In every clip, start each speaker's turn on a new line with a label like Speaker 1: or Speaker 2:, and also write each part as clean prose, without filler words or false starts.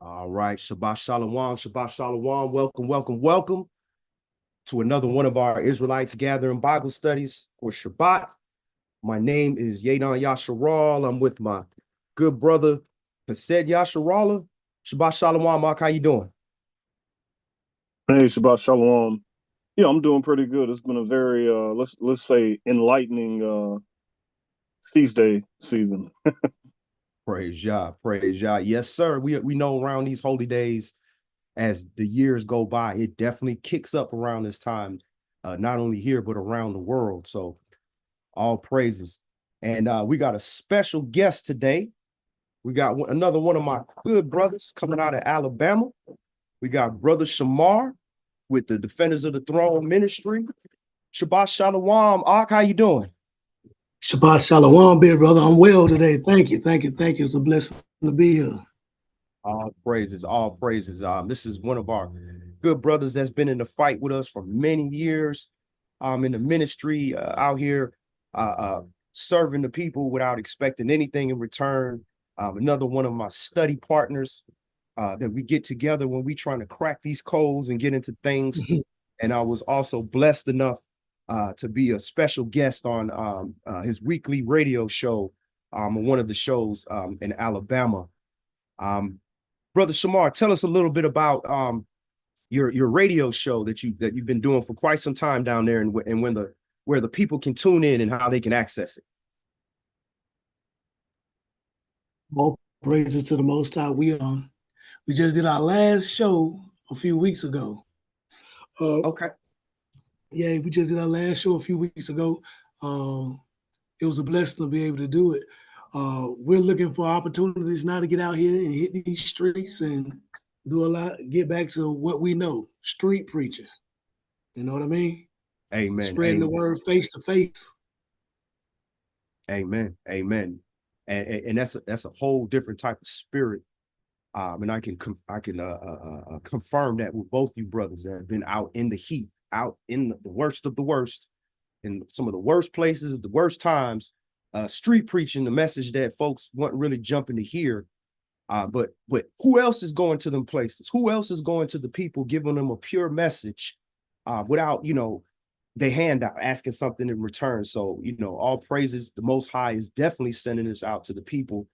Speaker 1: All right, Shabbat Shalom, Shabbat Shalom. Welcome to another one of our Israelites gathering Bible studies for Shabbat. My name is Yadon Yasharal. I'm with my good brother, Hased Yasharala. Shabbat Shalom, Mark. How you doing?
Speaker 2: Hey, Shabbat Shalom. Yeah, I'm doing pretty good. It's been a very let's say enlightening feast day season.
Speaker 1: Praise Yah, praise Yah. Yes, sir. We know around these holy days, as the years go by, it definitely kicks up around this time, not only here but around the world. So all praises. And we got a special guest today. We got another one of my good brothers coming out of Alabama. We got Brother Shamar with the Defenders of the Throne Ministry. Shabbat Shalom. Ak, how you doing?
Speaker 3: Shabbat Shalom, big brother. I'm well today. Thank you. It's a blessing to be here.
Speaker 1: All praises, all praises. This is one of our good brothers that's been in the fight with us for many years. In the ministry out here, serving the people without expecting anything in return. Another one of my study partners that we get together when we trying to crack these codes and get into things. And I was also blessed enough to be a special guest on his weekly radio show, one of the shows in Alabama. Brother Shamar, tell us a little bit about your radio show that you've been doing for quite some time down there, and where the people can tune in and how they can access it.
Speaker 3: All praises to the Most High. We just did our last show a few weeks ago.
Speaker 1: Okay.
Speaker 3: Yeah, we just did our last show a few weeks ago. It was a blessing to be able to do it. We're looking for opportunities now to get out here and hit these streets and do a lot, get back to what we know, street preaching. You know what I mean?
Speaker 1: Amen.
Speaker 3: Spreading the word face to face.
Speaker 1: Amen. Amen. And that's a whole different type of spirit. And I can confirm that with both you brothers that have been out in the heat, out in the worst of the worst, in some of the worst places, the worst times, street preaching, the message that folks weren't really jumping to hear. But who else is going to them places? Who else is going to the people, giving them a pure message without, they hand out, asking something in return? So, all praises, the Most High is definitely sending this out to the people.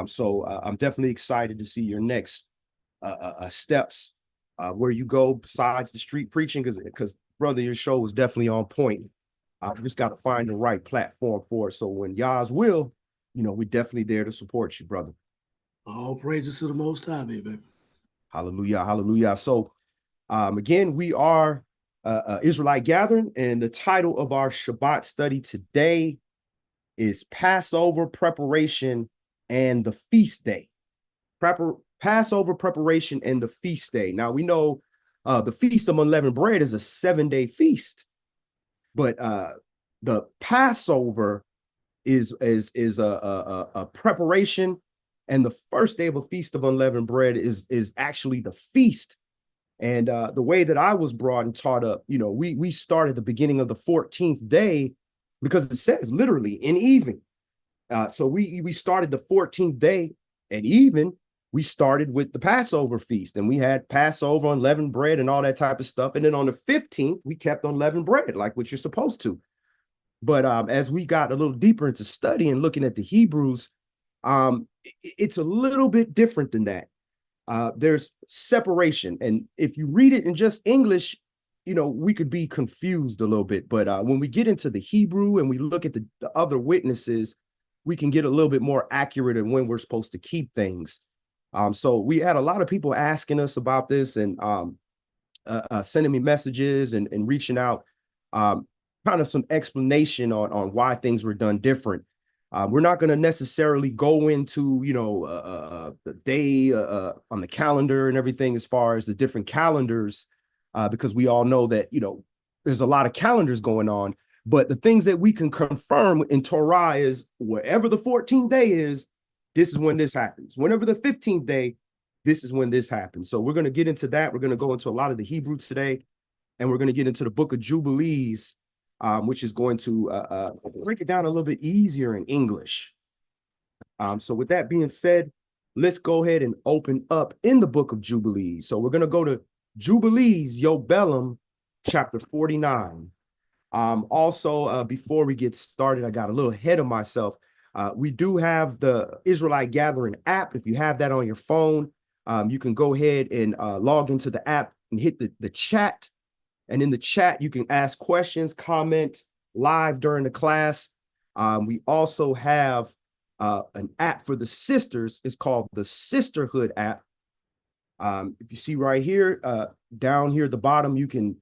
Speaker 1: So I'm definitely excited to see your next steps where you go besides the street preaching, because brother, your show is definitely on point. I've just got to find the right platform for it. So when Yah's will, we're definitely there to support you, brother.
Speaker 3: All praises to the Most High, baby.
Speaker 1: Hallelujah, hallelujah. So again, we are Israelite Gathering, and the title of our Shabbat study today is Passover Preparation and the Feast Day. Passover Preparation and the Feast Day. Now, we know the Feast of Unleavened Bread is a 7-day feast. But the Passover is a preparation, and the first day of a feast of unleavened bread is actually the feast. And the way that I was brought and taught up, we start at the beginning of the 14th day, because it says literally in even. So we started the 14th day at even. We started with the Passover feast, and we had Passover, unleavened bread, and all that type of stuff. And then on the 15th, we kept unleavened bread, like what you're supposed to. But as we got a little deeper into studying, looking at the Hebrews, it's a little bit different than that. There's separation. And if you read it in just English, we could be confused a little bit. But when we get into the Hebrew and we look at the other witnesses, we can get a little bit more accurate in when we're supposed to keep things. So we had a lot of people asking us about this, and sending me messages and reaching out, kind of some explanation on why things were done different. We're not going to necessarily go into, the day on the calendar and everything as far as the different calendars, because we all know that, there's a lot of calendars going on. But the things that we can confirm in Torah is wherever the 14th day is, this is when this happens. Whenever the 15th day, this is when this happens. So we're going to get into that. We're going to go into a lot of the Hebrew today, and we're going to get into the book of Jubilees, which is going to break it down a little bit easier in English. So with that being said, let's go ahead and open up in the book of Jubilees. So we're going to go to Jubilees, Yobelum, chapter 49. Also, before we get started, I got a little ahead of myself. We do have the Israelite Gathering app. If you have that on your phone, you can go ahead and log into the app and hit the chat. And in the chat, you can ask questions, comment live during the class. We also have an app for the sisters. It's called the Sisterhood app. If you see right here, down here at the bottom, you can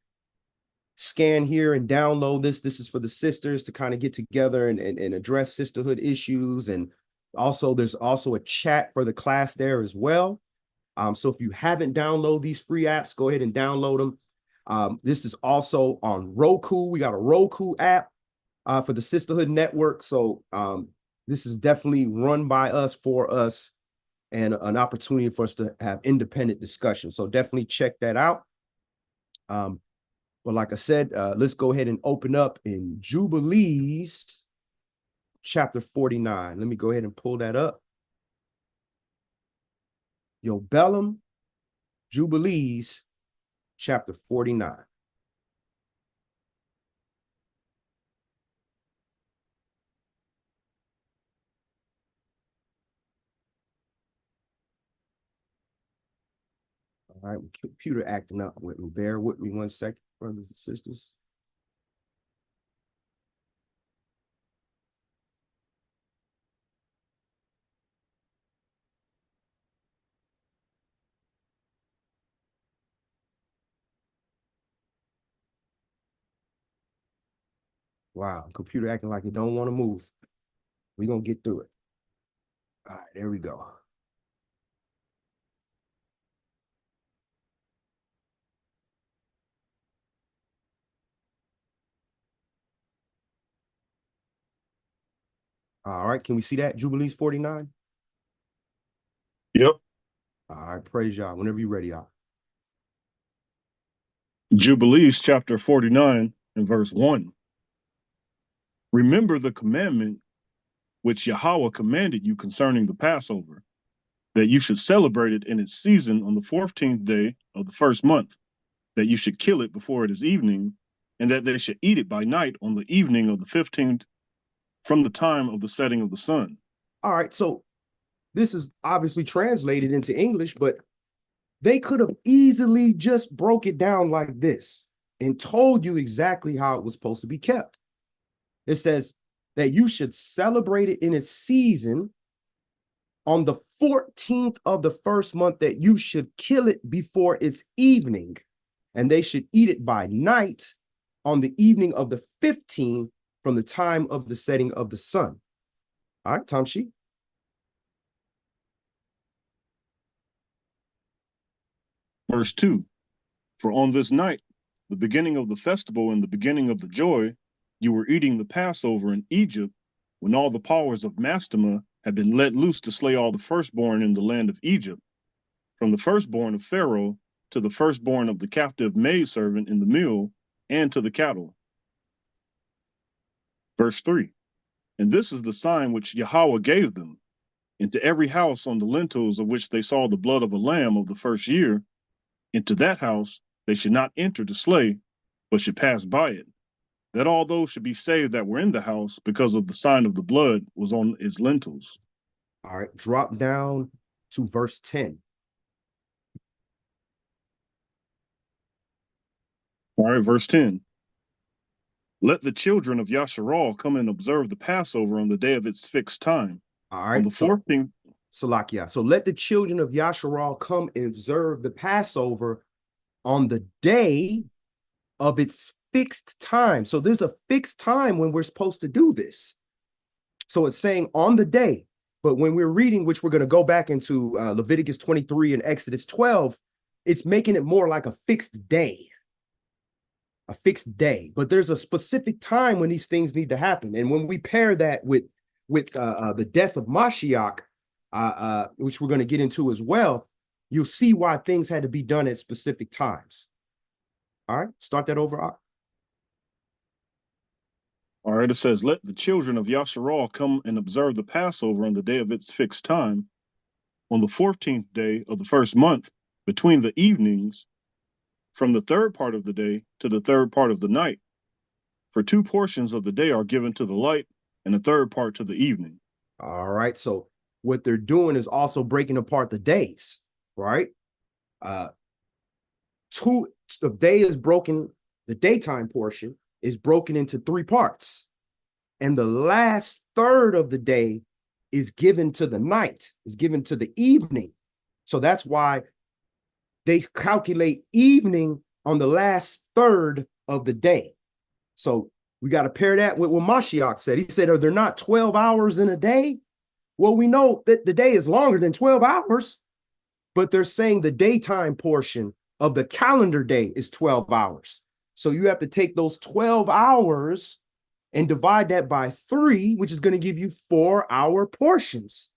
Speaker 1: scan here and download this. This is for the sisters to kind of get together and address sisterhood issues. And also, there's also a chat for the class there as well. So if you haven't downloaded these free apps, go ahead and download them. This is also on Roku. We got a Roku app for the Sisterhood Network. So this is definitely run by us, for us, and an opportunity for us to have independent discussion. So definitely check that out. But like I said, let's go ahead and open up in Jubilees, chapter 49. Let me go ahead and pull that up. Yobelum, Jubilees, chapter 49. All right, computer acting up with me. Bear with me 1 second, brothers and sisters. Wow, computer acting like it don't want to move. We're going to get through it. All right, there we go. All right, can we see that? Jubilees 49?
Speaker 2: Yep.
Speaker 1: All right, praise y'all. Whenever you're ready, y'all.
Speaker 2: Jubilees chapter 49 and verse 1. Remember the commandment which Yahweh commanded you concerning the Passover, that you should celebrate it in its season on the 14th day of the first month, that you should kill it before it is evening, and that they should eat it by night on the evening of the 15th from the time of the setting of the sun.
Speaker 1: All right, so this is obviously translated into English, but they could have easily just broke it down like this and told you exactly how it was supposed to be kept. It says that you should celebrate it in its season on the 14th of the first month, that you should kill it before it's evening, and they should eat it by night on the evening of the 15th from the time of the setting of the sun. All right, Tom Sheet.
Speaker 2: Verse 2. For on this night, the beginning of the festival and the beginning of the joy, you were eating the Passover in Egypt, when all the powers of Mastema had been let loose to slay all the firstborn in the land of Egypt, from the firstborn of Pharaoh to the firstborn of the captive maidservant in the mill, and to the cattle. Verse 3. And this is the sign which Yahweh gave them. Into every house on the lintels of which they saw the blood of a lamb of the first year, into that house they should not enter to slay, but should pass by it, that all those should be saved that were in the house, because of the sign of the blood was on its lintels.
Speaker 1: All right, drop down to verse 10.
Speaker 2: All right, verse 10. Let the children of Yasharal come and observe the Passover on the day of its fixed time.
Speaker 1: All right,
Speaker 2: On the 14th.
Speaker 1: Salakia. So let the children of Yasharal come and observe the Passover on the day of its fixed time. So there's a fixed time when we're supposed to do this. So it's saying on the day, but when we're reading, which we're going to go back into Leviticus 23 and Exodus 12, it's making it more like a fixed day. A fixed day, but there's a specific time when these things need to happen. And when we pair that with the death of Mashiach, which we're going to get into as well, you'll see why things had to be done at specific times. All right, start that over.
Speaker 2: All right, it says, let the children of Yasharal come and observe the Passover on the day of its fixed time, on the 14th day of the first month, between the evenings, from the third part of the day to the third part of the night. For 2 portions of the day are given to the light, and a third part to the evening.
Speaker 1: All right. So what they're doing is also breaking apart the days, right? The day is broken, the daytime portion is broken into 3 parts. And the last third of the day is given to the night, is given to the evening. So that's why they calculate evening on the last third of the day. So we got to pair that with what Mashiach said. He said, are there not 12 hours in a day? Well, we know that the day is longer than 12 hours, but they're saying the daytime portion of the calendar day is 12 hours. So you have to take those 12 hours and divide that by 3, which is going to give you 4-hour portions.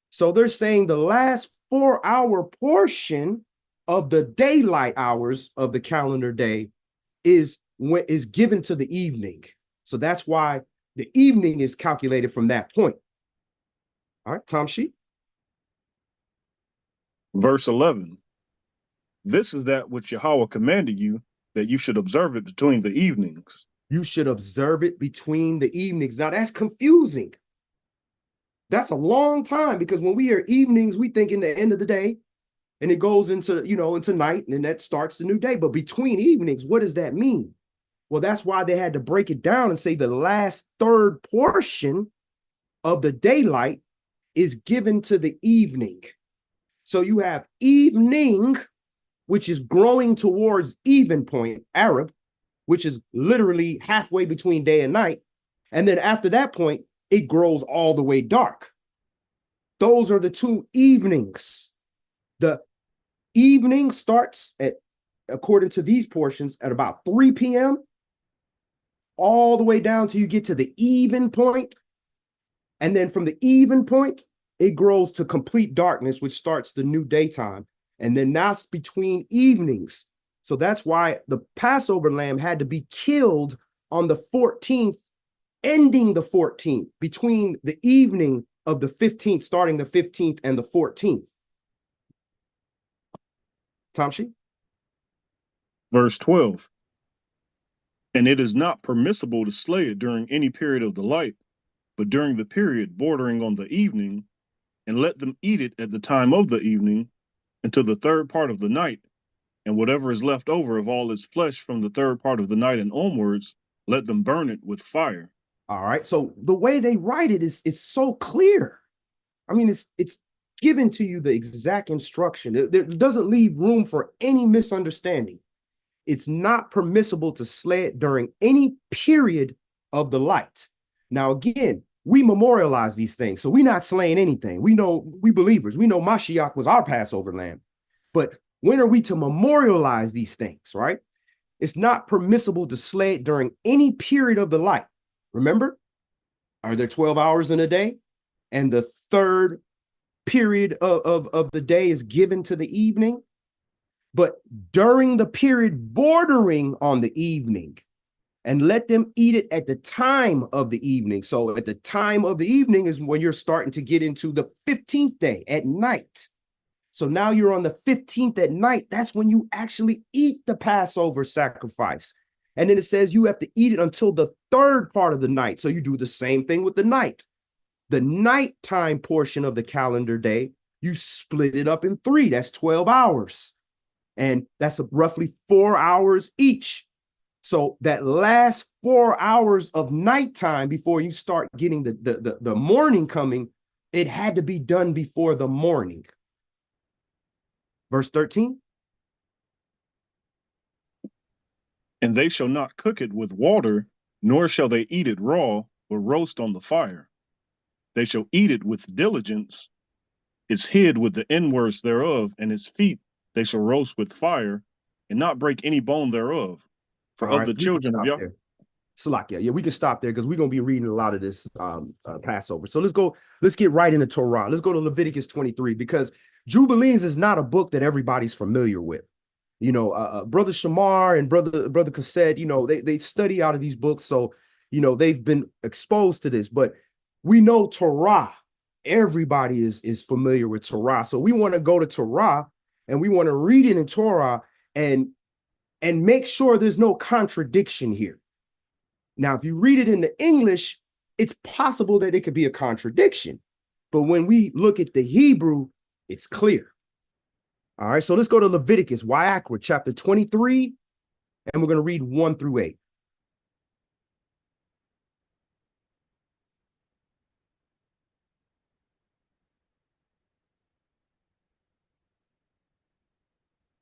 Speaker 1: So they're saying the last 4-hour portion of the daylight hours of the calendar day is given to the evening. So that's why the evening is calculated from that point. All right, Tom Sheep.
Speaker 2: Verse 11. This is that which Yahweh commanded you, that you should observe it between the evenings.
Speaker 1: You should observe it between the evenings. Now that's confusing. That's a long time, because when we hear evenings, we think in the end of the day, and it goes into, into night, and that starts the new day. But between evenings, what does that mean? Well, that's why they had to break it down and say the last third portion of the daylight is given to the evening. So you have evening, which is growing towards even point, Arab, which is literally halfway between day and night. And then after that point, it grows all the way dark. Those are the 2 evenings. The evening starts at, according to these portions, at about 3 p.m. all the way down till you get to the even point. And then from the even point, it grows to complete darkness, which starts the new daytime. And then that's between evenings. So that's why the Passover lamb had to be killed on the 14th, ending the 14th, between the evening of the 15th, starting the 15th and the 14th. Tamshi?
Speaker 2: Verse 12. And it is not permissible to slay it during any period of the light, but during the period bordering on the evening, and let them eat it at the time of the evening until the third part of the night, and whatever is left over of all its flesh from the third part of the night and onwards, let them burn it with fire.
Speaker 1: All right. So the way they write it is so clear. I mean, it's given to you the exact instruction. It doesn't leave room for any misunderstanding. It's not permissible to slay it during any period of the light. Now, again, we memorialize these things, so we're not slaying anything. We believers, we know Mashiach was our Passover lamb. But when are we to memorialize these things, right? It's not permissible to slay it during any period of the light. Remember, are there 12 hours in a day? And the third period of the day is given to the evening. But during the period bordering on the evening, and let them eat it at the time of the evening. So at the time of the evening is when you're starting to get into the 15th day at night. So now you're on the 15th at night. That's when you actually eat the Passover sacrifice. And then it says you have to eat it until the third part of the night. So you do the same thing with the night. The nighttime portion of the calendar day, you split it up in 3. That's 12 hours. And that's roughly 4 hours each. So that last 4 hours of nighttime before you start getting the morning coming, it had to be done before the morning. Verse 13.
Speaker 2: And they shall not cook it with water, nor shall they eat it raw, but roast on the fire. They shall eat it with diligence, its head with the inwards thereof, and its feet they shall roast with fire, and not break any bone thereof. For
Speaker 1: All
Speaker 2: of
Speaker 1: right,
Speaker 2: the children of Yahweh.
Speaker 1: Salakia. Yeah, we can stop there because we're going to be reading a lot of this Passover. So let's get right into Torah. Let's go to Leviticus 23, because Jubilees is not a book that everybody's familiar with. Brother Shamar and brother Cassette, they study out of these books. So, they've been exposed to this, but we know Torah everybody is familiar with Torah. So we want to go to Torah and we want to read it in Torah and make sure there's no contradiction here. Now, if you read it in the English, it's possible that it could be a contradiction. But when we look at the Hebrew, it's clear. All right, so let's go to Leviticus, Wayakra, chapter 23, and we're going to read 1 through 8.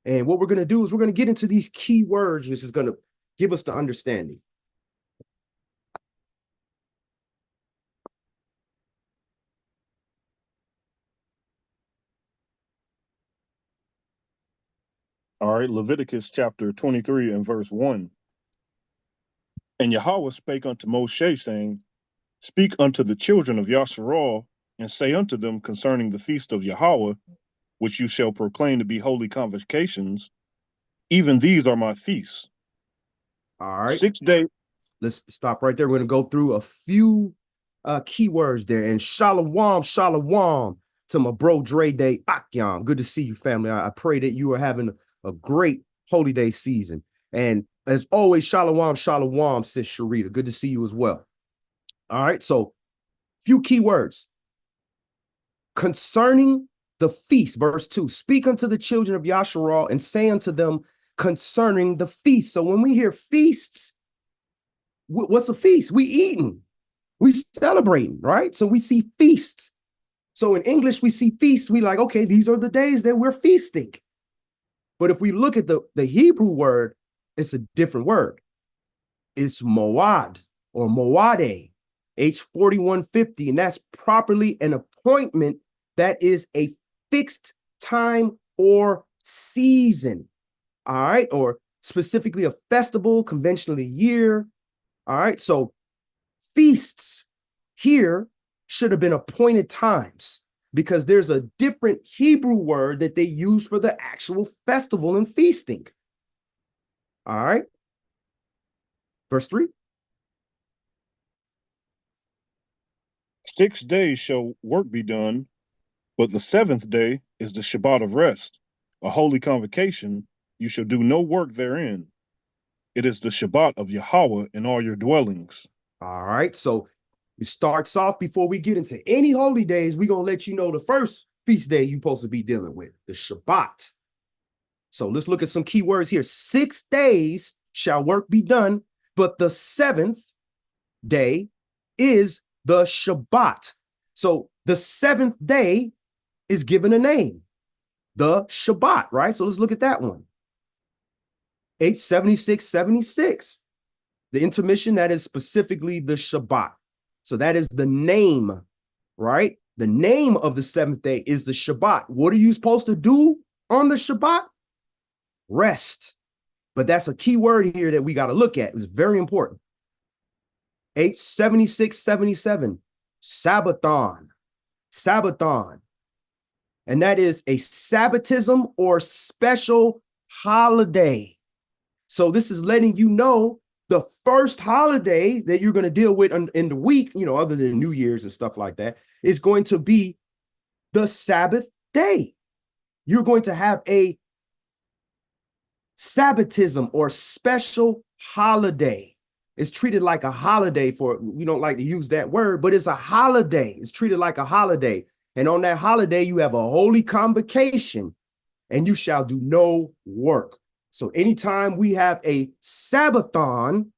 Speaker 1: And what we're going to do is we're going to get into these key words, which is going to give us the understanding.
Speaker 2: All right, Leviticus chapter 23 and verse 1. And Yahweh spake unto Moshe, saying, Speak unto the children of Yasharal, and say unto them concerning the feast of Yahweh, which you shall proclaim to be holy convocations, even these are my feasts.
Speaker 1: All right.
Speaker 2: 6 days.
Speaker 1: Let's stop right there. We're going to go through a few keywords there. And shalom, shalom to my bro Dre Day Akyam. Good to see you, family. I pray that you are having a great holy day season. And as always, shalom, shalom, sis Sharita. Good to see you as well. All right, so few keywords. Concerning the feast, verse 2, speak unto the children of Yasharal and say unto them concerning the feast. So when we hear feasts, what's a feast? We eating, we celebrating, right? So we see feasts. So in English, we see feasts. We like, okay, these are the days that we're feasting. But if we look at the Hebrew word, it's a different word. It's moad or moade, H4150, and that's properly an appointment that is a fixed time or season, all right? Or specifically a festival, conventionally a year, all right? So feasts here should have been appointed times because there's a different Hebrew word that they use for the actual festival and feasting, all right? Verse 3.
Speaker 2: 6 days shall work be done, but the seventh day is the Shabbat of rest, a holy convocation. You shall do no work therein. It is the Shabbat of Yahweh in all your dwellings.
Speaker 1: All right, so it starts off before we get into any holy days. We're going to let you know the first feast day you're supposed to be dealing with, the Shabbat. So let's look at some key words here. 6 days shall work be done, but the seventh day is the Shabbat. So the seventh day is given a name, the Shabbat, right? So let's look at that one. H7676, the intermission, that is specifically the Shabbat. So that is the name, right? The name of the seventh day is the Shabbat. What are you supposed to do on the Shabbat? Rest. But that's a key word here that we got to look at. It's very important. H7677, Sabbathon. Sabbathon. And that is a Sabbatism or special holiday. So this is letting you know the first holiday that you're going to deal with in the week, you know, other than New Year's and stuff like that, is going to be the Sabbath day. You're going to have a Sabbatism or special holiday. It's treated like a holiday we don't like to use that word, but it's a holiday. It's treated like a holiday. And on that holiday, you have a holy convocation and you shall do no work. So anytime we have a Sabbathon,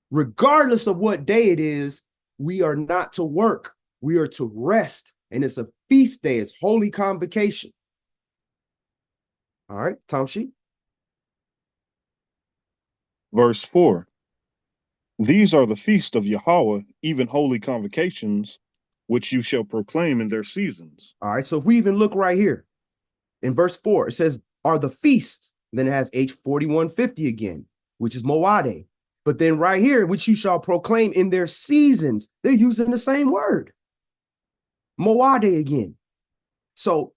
Speaker 1: regardless of what day it is, we are not to work. We are to rest. And it's a feast day. It's holy convocation. All right, Tom Sheep.
Speaker 2: Verse 4. These are the feasts of Yahweh, even holy convocations, which you shall proclaim in their seasons.
Speaker 1: All right, so if we even look right here in verse 4, it says, are the feasts. Then it has H4150 again, which is Moade. But then right here, which you shall proclaim in their seasons, they're using the same word. Moade again. So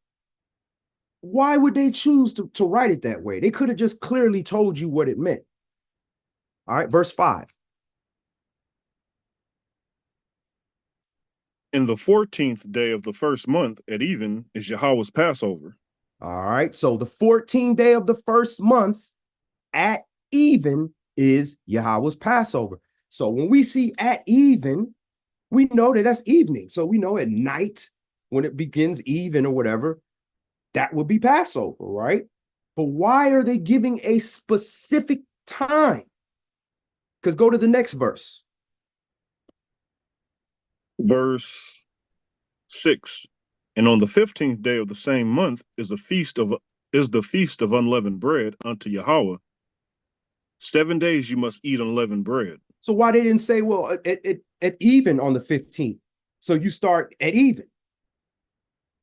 Speaker 1: why would they choose to write it that way? They could have just clearly told you what it meant. All right, verse 5.
Speaker 2: In the 14th day of the first month at even is Yahweh's Passover.
Speaker 1: All right. So the 14th day of the first month at even is Yahweh's Passover. So when we see at even, we know that that's evening. So we know at night when it begins even or whatever, that will be Passover, right? But why are they giving a specific time? Because go to the next verse.
Speaker 2: Verse 6. And on the 15th day of the same month is the feast of unleavened bread unto Yahweh. 7 days you must eat unleavened bread.
Speaker 1: So why they didn't say, well, at even on the 15th? So you start at even.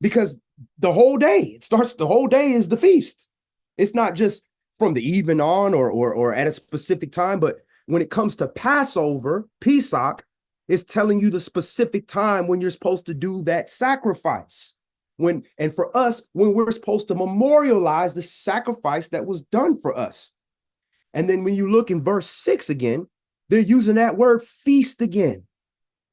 Speaker 1: Because the whole day, the whole day is the feast. It's not just from the even on or at a specific time, but when it comes to Passover, Pesach, it's telling you the specific time when you're supposed to do that sacrifice. And for us, when we're supposed to memorialize the sacrifice that was done for us. And then when you look in verse 6 again, they're using that word feast again.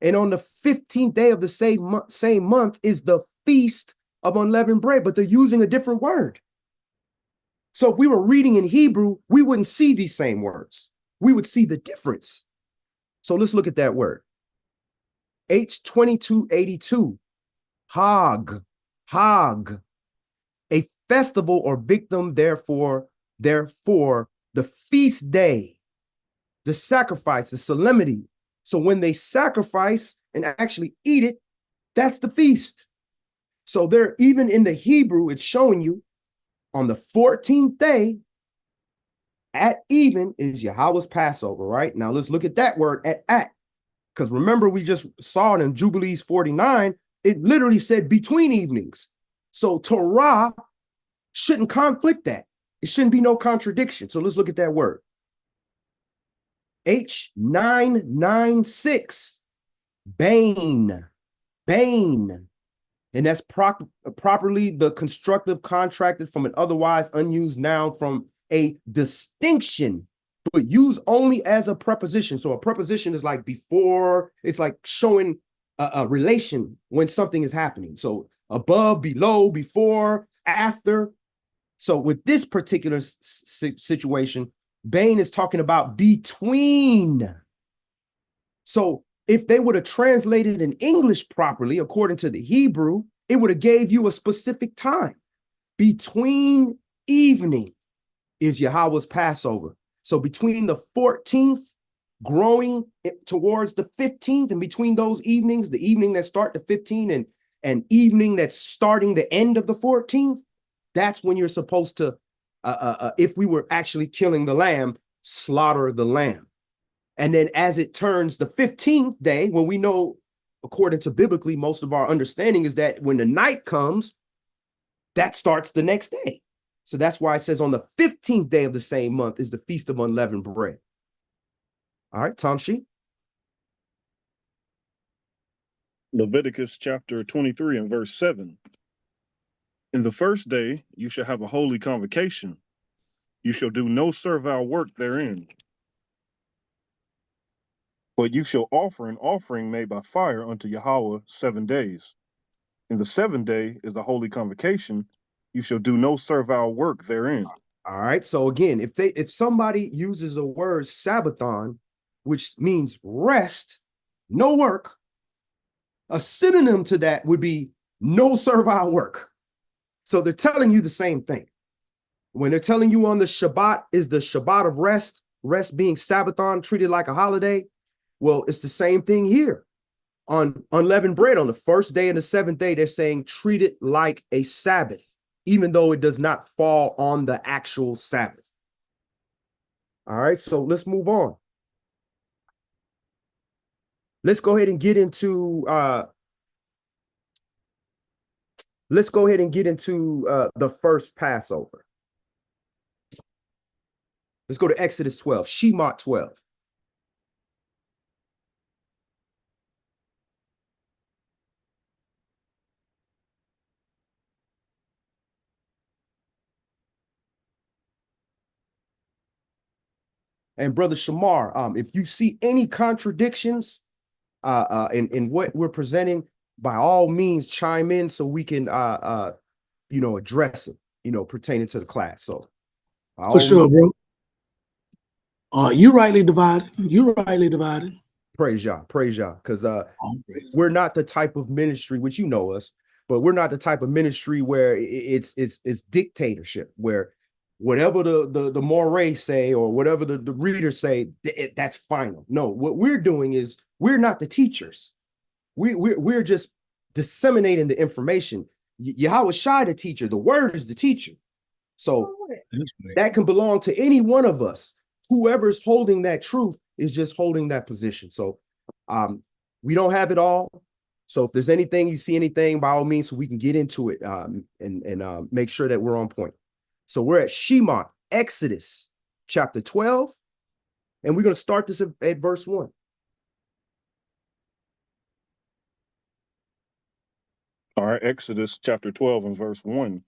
Speaker 1: And on the 15th day of the same month is the feast of unleavened bread, but they're using a different word. So if we were reading in Hebrew, we wouldn't see these same words. We would see the difference. So let's look at that word. H2282, Hag, a festival or victim, therefore, the feast day, the sacrifice, the solemnity. So when they sacrifice and actually eat it, that's the feast. So they're even in the Hebrew, it's showing you on the 14th day at even is Yahweh's Passover, right? Now let's look at that word at. Because remember, we just saw it in Jubilees 49, it literally said between evenings. So Torah shouldn't conflict that. It shouldn't be no contradiction. So let's look at that word. H996, Bane. And that's properly the constructive contracted from an otherwise unused noun from a distinction, but used only as a preposition. So a preposition is like before, it's like showing a relation when something is happening. So above, below, before, after. So with this particular situation, Bain is talking about between. So if they would have translated in English properly, according to the Hebrew, it would have gave you a specific time. Between evening is Yahweh's Passover. So between the 14th, growing towards the 15th, and between those evenings, the evening that start the 15th and evening that's starting the end of the 14th, that's when you're supposed to, if we were actually killing the lamb, slaughter the lamb. And then as it turns the 15th day, when we know, according to biblically, most of our understanding is that when the night comes, that starts the next day. So that's why it says on the 15th day of the same month is the Feast of Unleavened Bread. All right, Tom Shee.
Speaker 2: Leviticus chapter 23 and verse 7. In the first day you shall have a holy convocation. You shall do no servile work therein. But you shall offer an offering made by fire unto Yahweh 7 days. In the 7th day is the holy convocation. You shall do no servile work therein.
Speaker 1: All right. So again, if somebody uses a word Sabbathon, which means rest, no work, a synonym to that would be no servile work. So they're telling you the same thing. When they're telling you on the Shabbat is the Shabbat of rest, rest being Sabbathon, treated like a holiday. Well, it's the same thing here. On unleavened bread, on the first day and the 7th day, they're saying treat it like a Sabbath, even though it does not fall on the actual Sabbath. All right, so let's move on. Let's go ahead and get into the first Passover. Let's go to Exodus 12, Shemot 12. And Brother Shamar, if you see any contradictions in what we're presenting, by all means chime in so we can address it, pertaining to the class. So by
Speaker 3: For
Speaker 1: all
Speaker 3: sure,
Speaker 1: means,
Speaker 3: bro. You rightly divided. You rightly divided.
Speaker 1: praise Yah, because
Speaker 3: All praise.
Speaker 1: we're not the type of ministry, which you know us, but we're not the type of ministry where it's dictatorship, where whatever the mores say or whatever the readers say, that's final. No, what we're doing is we're not the teachers. We're just disseminating the information. Yahweh Shai, the teacher, the word is the teacher. So that can belong to any one of us. Whoever's holding that truth is just holding that position. So we don't have it all. So if there's anything, you see anything, by all means, so we can get into it and make sure that we're on point. So we're at Shema, Exodus chapter 12, and we're going to start this at verse 1.
Speaker 2: All right, Exodus chapter 12 and verse 1.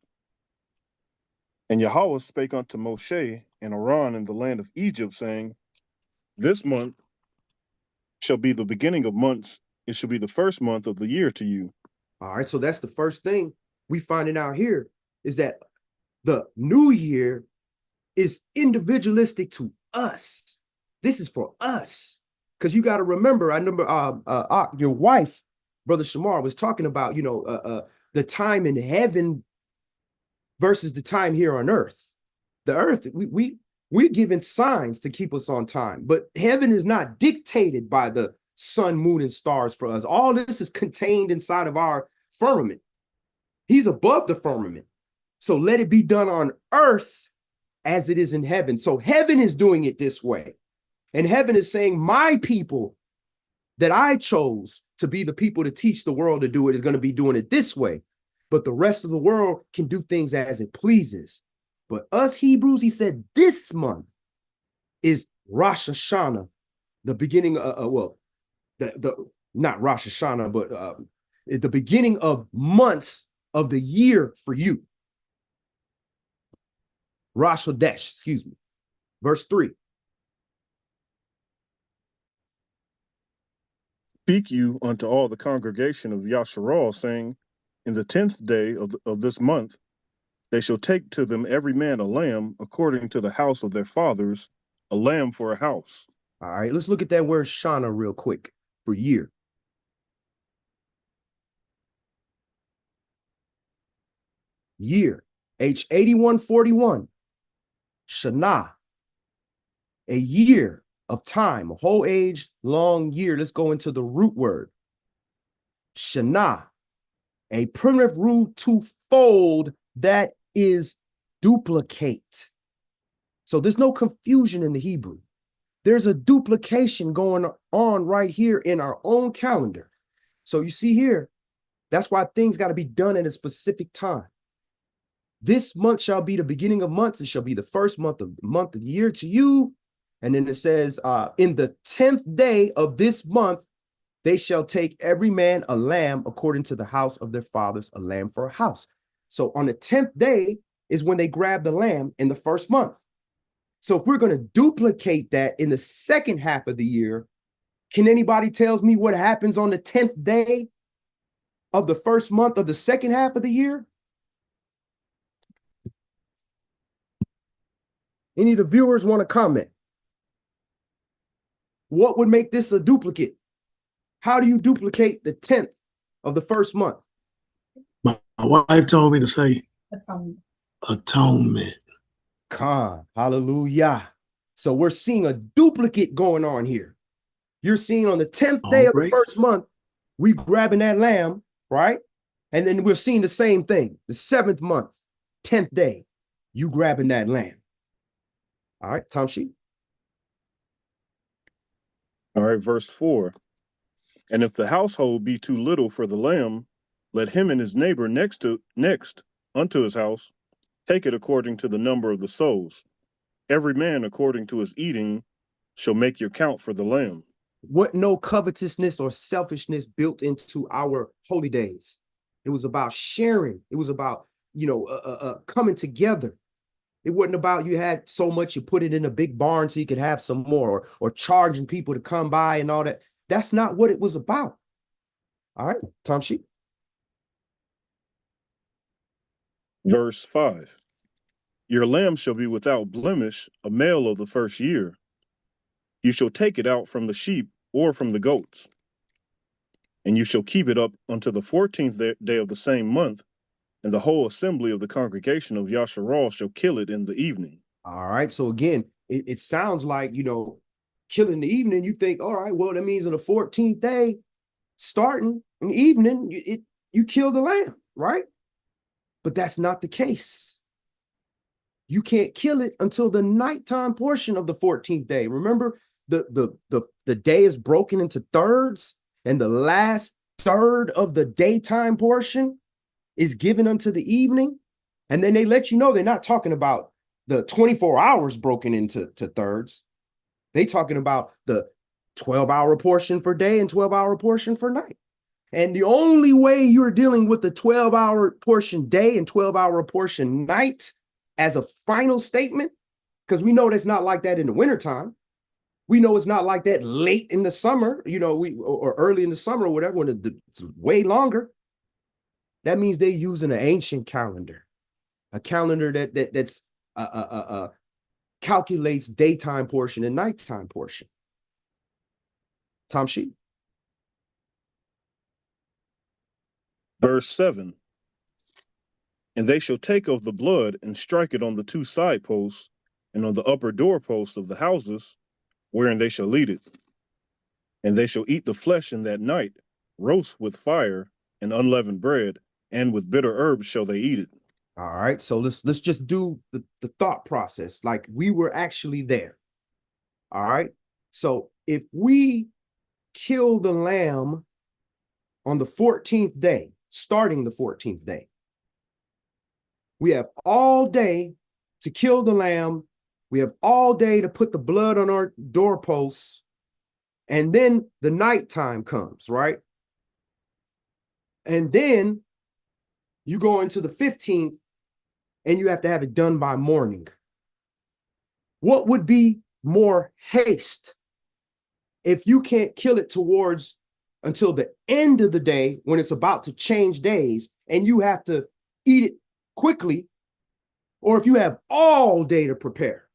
Speaker 2: And Yahweh spake unto Moshe and Aaron in the land of Egypt, saying, This month shall be the beginning of months. It shall be the first month of the year to you.
Speaker 1: All right, so that's the first thing we finding out here is that the new year is individualistic to us. This is for us. Because you got to remember, I remember your wife, Brother Shamar, was talking about, the time in heaven versus the time here on earth. The earth, we're given signs to keep us on time, but heaven is not dictated by the sun, moon, and stars for us. All this is contained inside of our firmament. He's above the firmament. So let it be done on earth as it is in heaven. So heaven is doing it this way. And heaven is saying, my people that I chose to be the people to teach the world to do it is going to be doing it this way. But the rest of the world can do things as it pleases. But us Hebrews, he said, this month is Rosh Hashanah, the beginning of, not Rosh Hashanah, but the beginning of months of the year for you. Rosh Hodesh, excuse me. Verse 3.
Speaker 2: Speak you unto all the congregation of Yasharal, saying, In the 10th day of this month, they shall take to them every man a lamb according to the house of their fathers, a lamb for a house.
Speaker 1: All right, let's look at that word Shana real quick for year. Year, H8141. Shana, a year of time, a whole age long year. Let's go into the root word. Shana, a primitive root to fold, that is duplicate. So there's no confusion in the Hebrew. There's a duplication going on right here in our own calendar. So you see here, that's why things got to be done at a specific time. This month shall be the beginning of months. It shall be the first month of the year to you. And then it says, in the 10th day of this month, they shall take every man a lamb according to the house of their fathers, a lamb for a house. So on the 10th day is when they grab the lamb in the first month. So if we're going to duplicate that in the second half of the year, can anybody tells me what happens on the 10th day of the first month of the second half of the year? Any of the viewers want to comment? What would make this a duplicate? How do you duplicate the 10th of the first month?
Speaker 3: My wife told me to say atonement.
Speaker 1: Khan, hallelujah. So we're seeing a duplicate going on here. You're seeing on the 10th day of the first month, we grabbing that lamb, right? And then we're seeing the same thing. The 7th month, 10th day, you grabbing that lamb. All right, Tom Sheep.
Speaker 2: All right, verse 4. And if the household be too little for the lamb, let him and his neighbor next unto his house take it according to the number of the souls. Every man according to his eating shall make your count for the lamb.
Speaker 1: What no covetousness or selfishness built into our holy days. It was about sharing. It was about, coming together. It wasn't about you had so much, you put it in a big barn so you could have some more, or charging people to come by and all that. That's not what it was about. All right, Tom Sheep.
Speaker 2: Verse 5. Your lamb shall be without blemish, a male of the first year. You shall take it out from the sheep or from the goats, and you shall keep it up unto the 14th day of the same month, and the whole assembly of the congregation of Yasharal shall kill it in the evening.
Speaker 1: All right. So again, it sounds like, killing the evening. You think, all right, well, that means on the 14th day, starting in the evening, you kill the lamb, right? But that's not the case. You can't kill it until the nighttime portion of the 14th day. Remember, the day is broken into thirds, and the last third of the daytime portion is given unto the evening. And then they let you know they're not talking about the 24 hours broken into thirds. They talking about the 12-hour portion for day and 12-hour portion for night. And the only way you're dealing with the 12-hour portion day and 12-hour portion night as a final statement, because we know that's not like that in the wintertime. We know it's not like that late in the summer, or early in the summer or whatever, when it's way longer. That means they're using an ancient calendar, a calendar that's calculates daytime portion and nighttime portion. Tom Sheep.
Speaker 2: Verse 7. And they shall take of the blood and strike it on the two side posts and on the upper doorposts of the houses, wherein they shall eat it. And they shall eat the flesh in that night, roast with fire and unleavened bread, and with bitter herbs shall they eat it.
Speaker 1: All right, so let's just do the thought process like we were actually there. All right, so if we kill the lamb on the 14th day, starting the 14th day, we have all day to kill the lamb. We have all day to put the blood on our doorposts. And then the nighttime comes, right? And then you go into the 15th and you have to have it done by morning. What would be more haste if you can't kill it towards until the end of the day when it's about to change days and you have to eat it quickly, or if you have all day to prepare?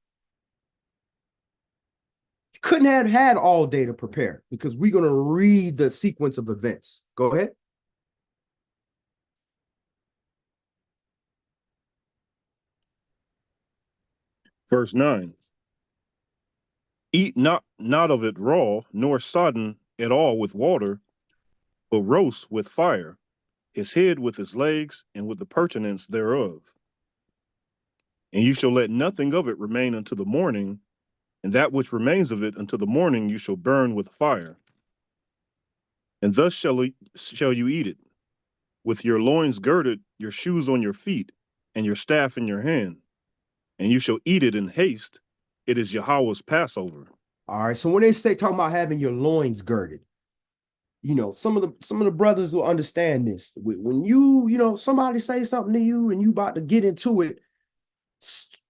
Speaker 1: You couldn't have had all day to prepare because we're going to read the sequence of events. Go ahead.
Speaker 2: Verse 9. Eat not of it raw, nor sodden at all with water, but roast with fire, his head with his legs, and with the purtenance thereof. And you shall let nothing of it remain until the morning, and that which remains of it until the morning you shall burn with fire. And thus shall you eat it, with your loins girded, your shoes on your feet, and your staff in your hand. And you shall eat it in haste. It is Yahweh's Passover.
Speaker 1: All right. So when they say talking about having your loins girded, some of the brothers will understand this. When somebody say something to you and you about to get into it,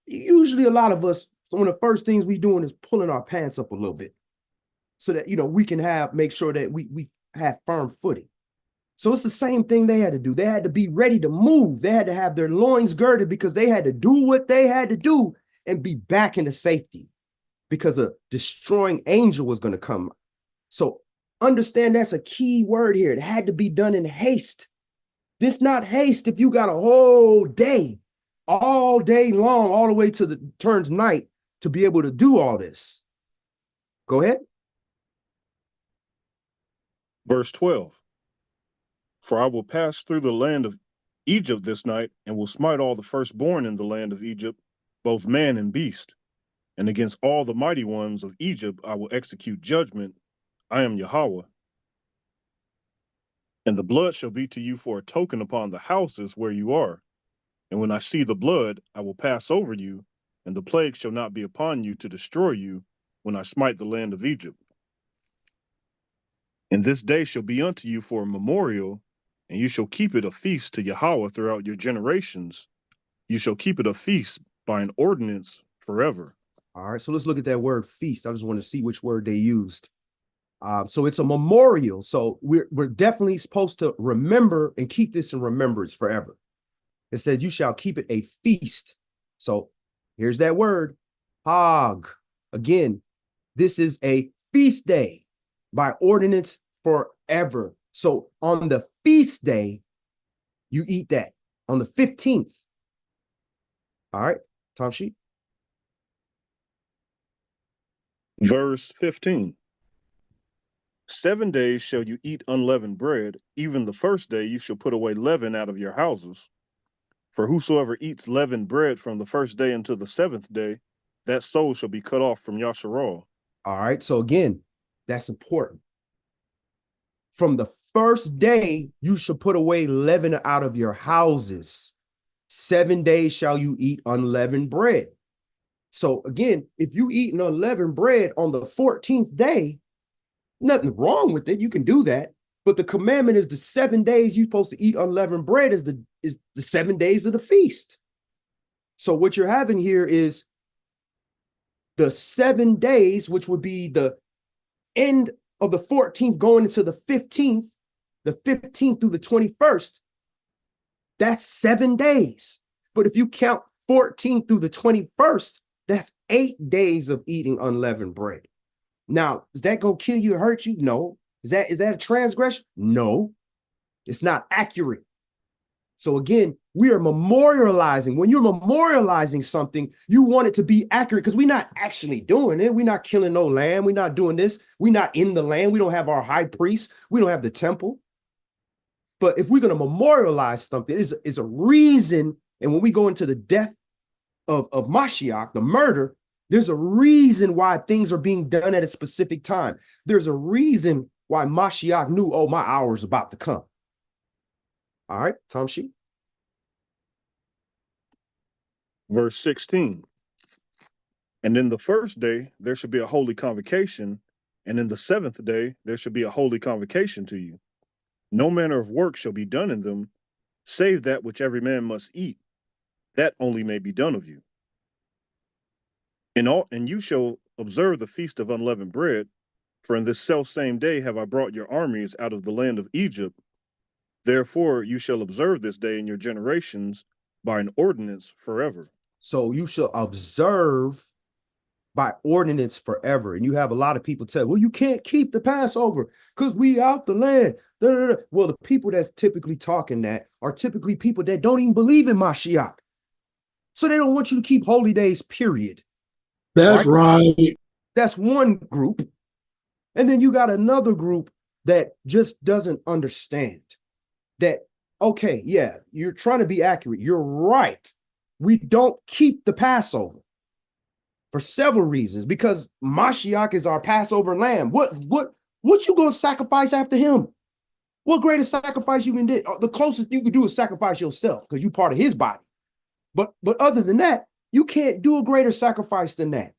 Speaker 1: usually a lot of us, one of the first things we doing is pulling our pants up a little bit so that, we can make sure that we have firm footing. So it's the same thing they had to do. They had to be ready to move. They had to have their loins girded because they had to do what they had to do and be back into safety because a destroying angel was going to come. So understand that's a key word here. It had to be done in haste. This not haste if you got a whole day, all day long, all the way to the turns night to be able to do all this. Go ahead.
Speaker 2: Verse 12. For I will pass through the land of Egypt this night, and will smite all the firstborn in the land of Egypt, both man and beast. And against all the mighty ones of Egypt I will execute judgment. I am Yahweh. And the blood shall be to you for a token upon the houses where you are. And when I see the blood, I will pass over you, and the plague shall not be upon you to destroy you when I smite the land of Egypt. And this day shall be unto you for a memorial, and you shall keep it a feast to Yahweh throughout your generations. You shall keep it a feast by an ordinance forever.
Speaker 1: All right, so let's look at that word feast. I just want to see which word they used. So it's a memorial. So we're definitely supposed to remember and keep this in remembrance forever. It says, you shall keep it a feast. So here's that word, Hag. Again, this is a feast day by ordinance forever. So on the feast day, you eat that on the 15th. All right, Tom Sheep.
Speaker 2: Verse 15. 7 days shall you eat unleavened bread. Even the first day you shall put away leaven out of your houses. For whosoever eats leavened bread from the first day until the 7th day, that soul shall be cut off from Yasharal.
Speaker 1: All right, so again, that's important. From the first day you shall put away leaven out of your houses. 7 days shall you eat unleavened bread. So again, if you eat an unleavened bread on the 14th day, nothing wrong with it. You can do that. But the commandment is the 7 days you're supposed to eat unleavened bread is the 7 days of the feast. So what you're having here is the 7 days, which would be the end of the 14th going into the 15th through the 21st. That's 7 days. But if you count 14 through the 21st, that's 8 days of eating unleavened bread. Now, is that going to kill you or hurt you? No. Is that a transgression? No. It's not accurate. So again, we are memorializing. When you're memorializing something, you want it to be accurate because we're not actually doing it. We're not killing no lamb. We're not doing this. We're not in the land. We don't have our high priest. We don't have the temple. But if we're going to memorialize something, it's a reason. And when we go into the death of Mashiach, the murder, there's a reason why things are being done at a specific time. There's a reason why Mashiach knew, oh, my hour is about to come. All right, Tom Sheep.
Speaker 2: Verse 16. And in the first day there should be a holy convocation, and in the 7th day there should be a holy convocation to you. No manner of work shall be done in them, save that which every man must eat. That only may be done of you. And you shall observe the feast of unleavened bread, for in this selfsame day have I brought your armies out of the land of Egypt. Therefore you shall observe this day in your generations by an ordinance forever.
Speaker 1: So you shall observe by ordinance forever. And you have a lot of people tell, well, you can't keep the Passover because we out the land. Da, da, da. Well, the people that's typically talking that are typically people that don't even believe in Mashiach. So they don't want you to keep holy days, period.
Speaker 3: That's right.
Speaker 1: That's one group. And then you got another group that just doesn't understand that, okay, yeah, you're trying to be accurate. You're right. We don't keep the Passover for several reasons, because Mashiach is our Passover lamb. What you gonna sacrifice after him? What greater sacrifice you can do? The closest you can do is sacrifice yourself because you're part of his body. But other than that, you can't do a greater sacrifice than that.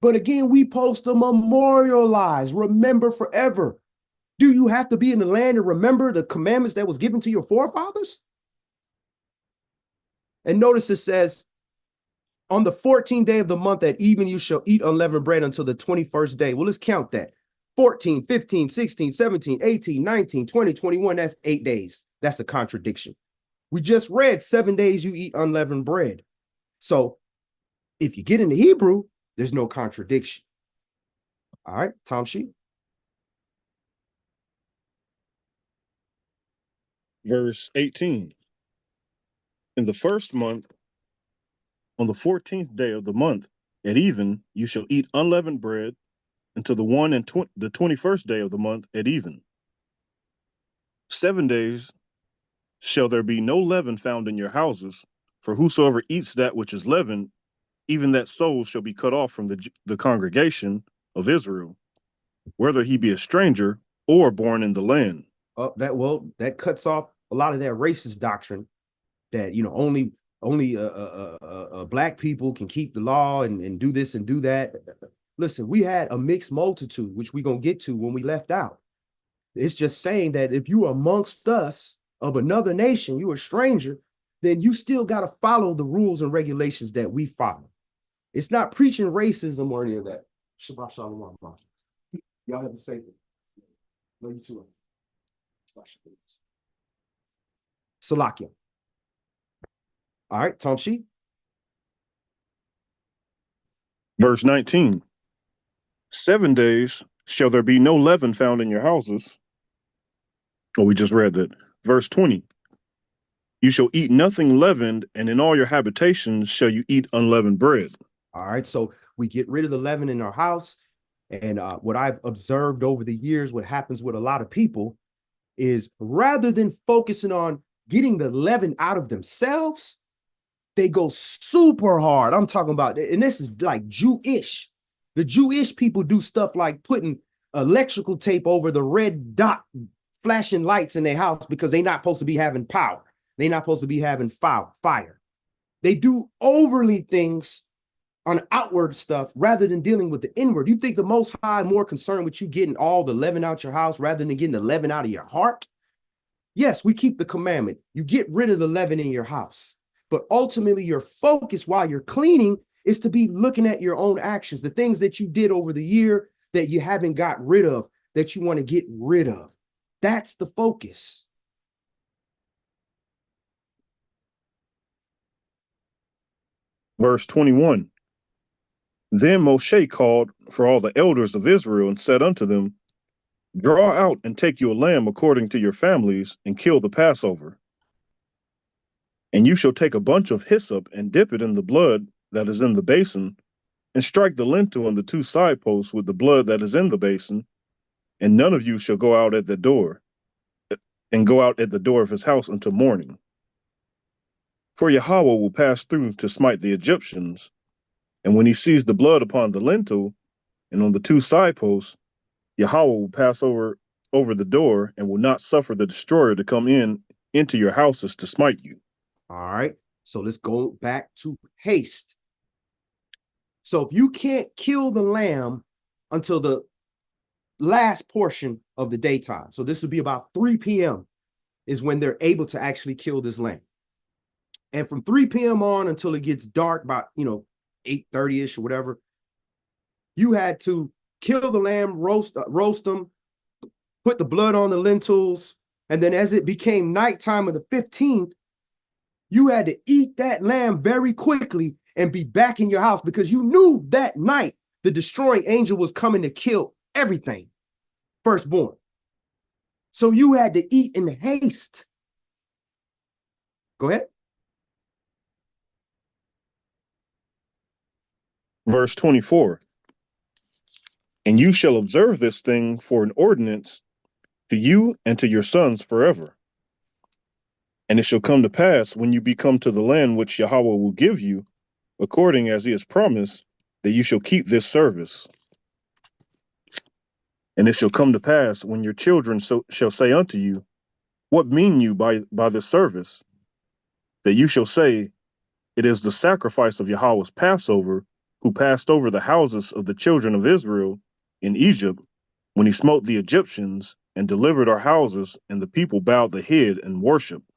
Speaker 1: But again, we supposed to memorialize, remember forever. Do you have to be in the land and remember the commandments that was given to your forefathers? And notice it says, on the 14th day of the month at even you shall eat unleavened bread until the 21st day. Well, let's count that. 14, 15, 16, 17, 18, 19, 20, 21. That's 8 days. That's a contradiction. We just read 7 days you eat unleavened bread. So if you get into Hebrew, there's no contradiction. All right, Tom Sheep.
Speaker 2: Verse 18. In the first month, on the 14th day of the month, at even, you shall eat unleavened bread until the 21st day of the month at even. 7 days shall there be no leaven found in your houses, for whosoever eats that which is leavened, even that soul shall be cut off from the congregation of Israel, whether he be a stranger or born in the land.
Speaker 1: That cuts off a lot of that racist doctrine that, you know, only black people can keep the law and do this and do that. Listen, we had a mixed multitude, which we're going to get to when we left out. It's just saying that if you are amongst us of another nation, you're a stranger, then you still got to follow the rules and regulations that we follow. It's not preaching racism or any of that. Shabbat shalom. Y'all have a safe one. Salakia. All right, Tamshi.
Speaker 2: Verse 19. 7 days shall there be no leaven found in your houses. Oh, we just read that. Verse 20. You shall eat nothing leavened, and in all your habitations shall you eat unleavened bread.
Speaker 1: All right, so we get rid of the leaven in our house. And what I've observed over the years, what happens with a lot of people is rather than focusing on getting the leaven out of themselves, they go super hard. I'm talking about, and this is like Jewish. The Jewish people do stuff like putting electrical tape over the red dot flashing lights in their house because they're not supposed to be having power. They're not supposed to be having fire. They do overly things on outward stuff rather than dealing with the inward. You think the Most High more concerned with you getting all the leaven out your house rather than getting the leaven out of your heart? Yes, we keep the commandment. You get rid of the leaven in your house. But ultimately, your focus while you're cleaning is to be looking at your own actions, the things that you did over the year that you haven't got rid of, that you want to get rid of. That's the focus.
Speaker 2: Verse 21. Then Moshe called for all the elders of Israel and said unto them, Draw out and take you a lamb according to your families, and kill the Passover. And you shall take a bunch of hyssop and dip it in the blood that is in the basin, and strike the lintel and the 2 side posts with the blood that is in the basin, and none of you shall go out at the door, and go out at the door of his house until morning. For Yahweh will pass through to smite the Egyptians, and when he sees the blood upon the lintel and on the 2 side posts, Yahweh will pass over the door and will not suffer the destroyer to come into your houses to smite you.
Speaker 1: All right. So let's go back to haste. So if you can't kill the lamb until the last portion of the daytime, so this would be about 3 p.m. is when they're able to actually kill this lamb. And from 3 p.m. on until it gets dark, about 8:30-ish or whatever, you had to kill the lamb, roast them, put the blood on the lentils, and then as it became nighttime of the 15th, you had to eat that lamb very quickly and be back in your house because you knew that night the destroying angel was coming to kill everything, firstborn. So you had to eat in haste. Go ahead.
Speaker 2: Verse 24. And you shall observe this thing for an ordinance to you and to your sons forever. And it shall come to pass when you be come to the land which Yahweh will give you, according as he has promised, that you shall keep this service. And it shall come to pass when your children shall say unto you, What mean you by this service? That you shall say, It is the sacrifice of Yahweh's Passover, who passed over the houses of the children of Israel in Egypt, when he smote the Egyptians and delivered our houses, and the people bowed the head and worshiped.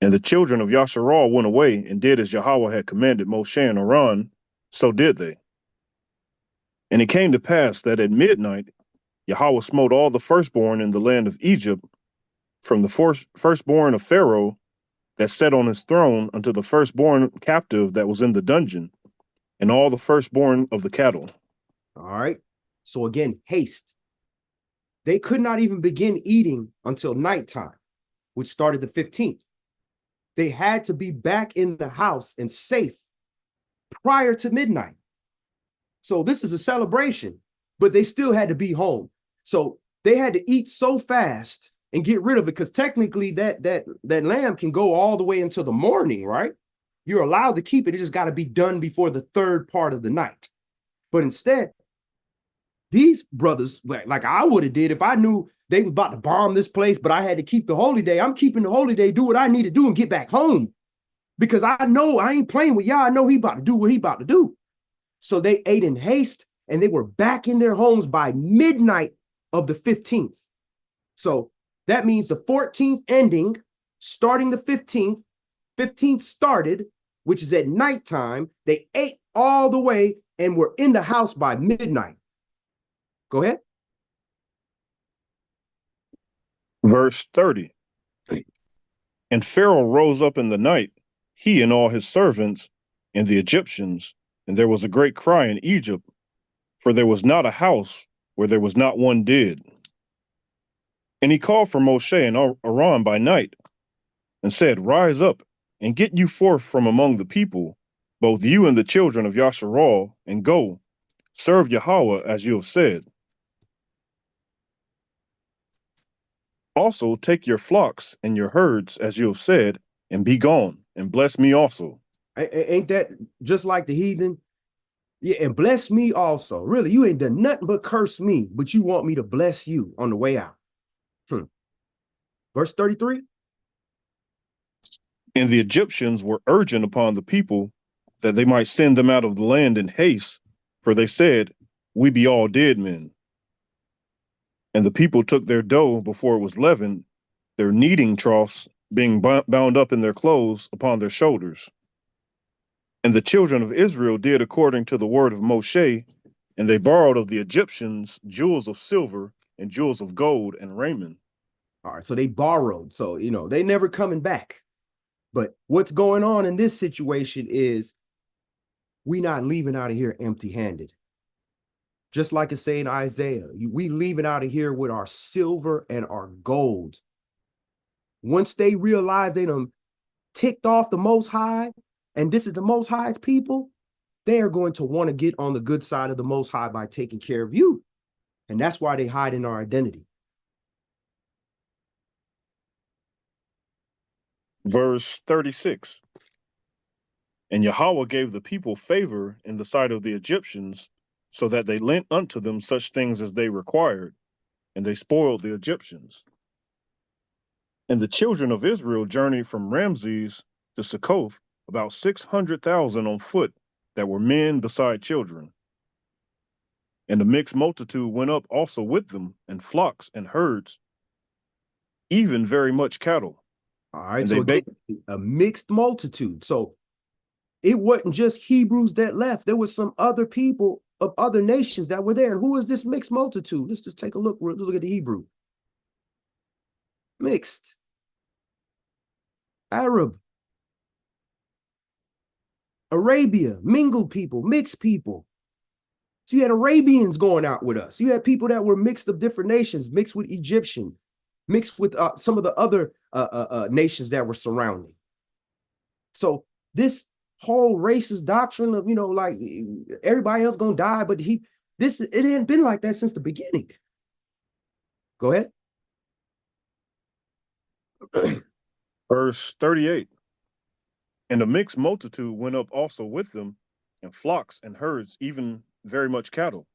Speaker 2: And the children of Yasharal went away and did as Yahweh had commanded Moshe and Aaron, so did they. And it came to pass that at midnight Yahweh smote all the firstborn in the land of Egypt, from the firstborn of Pharaoh that sat on his throne unto the firstborn captive that was in the dungeon, and all the firstborn of the cattle.
Speaker 1: All right. So again, haste. They could not even begin eating until nighttime, which started the 15th. They had to be back in the house and safe prior to midnight. So this is a celebration, but they still had to be home. So they had to eat so fast and get rid of it, because technically that lamb can go all the way until the morning, right? You're allowed to keep it. It just got to be done before the third part of the night. But instead, these brothers, like I would have did if I knew they was about to bomb this place, but I had to keep the holy day. I'm keeping the holy day, do what I need to do and get back home, because I know I ain't playing with y'all. I know he about to do what he about to do. So they ate in haste and they were back in their homes by midnight of the 15th. So that means the 14th ending, starting the 15th, 15th started, which is at nighttime. They ate all the way and were in the house by midnight. Go ahead.
Speaker 2: Verse 30. And Pharaoh rose up in the night, he and all his servants, and the Egyptians, and there was a great cry in Egypt, for there was not a house where there was not one dead. And he called for Moshe and Aaron by night, and said, Rise up, and get you forth from among the people, both you and the children of Yasharal, and go, serve Yahweh as you have said. Also take your flocks and your herds as you have said, and be gone, and bless me also.
Speaker 1: Ain't that just like the heathen? Yeah, and bless me also. Really, you ain't done nothing but curse me, but you want me to bless you on the way out. Verse 33.
Speaker 2: And the Egyptians were urgent upon the people that they might send them out of the land in haste, for they said, We be all dead men. And the people took their dough before it was leavened, their kneading troughs being bound up in their clothes upon their shoulders. And the children of Israel did according to the word of Moshe, and they borrowed of the Egyptians jewels of silver and jewels of gold and raiment.
Speaker 1: All right, so they borrowed. So, they never coming back. But what's going on in this situation is we not leaving out of here empty-handed. Just like it's saying Isaiah, we leaving out of here with our silver and our gold. Once they realize they done ticked off the Most High, and this is the Most High's people, they are going to want to get on the good side of the Most High by taking care of you. And that's why they hide in our identity.
Speaker 2: Verse 36. And Yahweh gave the people favor in the sight of the Egyptians, so that they lent unto them such things as they required, and they spoiled the Egyptians. And the children of Israel journeyed from Ramses to Succoth, about 600,000 on foot, that were men beside children. And the mixed multitude went up also with them, and flocks and herds, even very much cattle.
Speaker 1: All right, so again, a mixed multitude. So it wasn't just Hebrews that left. There was some other people of other nations that were there. And who is this mixed multitude? Let's just take a look. Let's look at the Hebrew. Mixed. Arab. Arabia. Mingled people. Mixed people. So you had Arabians going out with us. You had people that were mixed of different nations, mixed with Egyptian, mixed with some of the other nations that were surrounding. So this whole racist doctrine of, like everybody else gonna die, but it ain't been like that since the beginning. Go ahead.
Speaker 2: Verse 38. And a mixed multitude went up also with them, and flocks and herds, even very much cattle.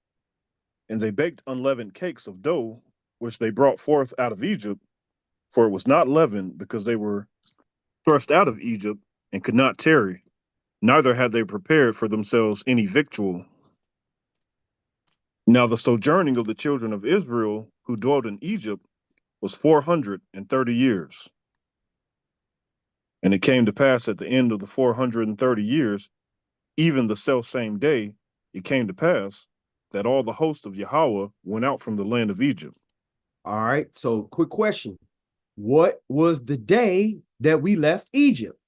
Speaker 2: And they baked unleavened cakes of dough, which they brought forth out of Egypt, for it was not leavened, because they were thrust out of Egypt and could not tarry, neither had they prepared for themselves any victual. Now the sojourning of the children of Israel who dwelt in Egypt was 430 years. And it came to pass at the end of the 430 years, even the selfsame day, it came to pass that all the host of Yahweh went out from the land of Egypt.
Speaker 1: All right, so quick question. What was the day that we left Egypt?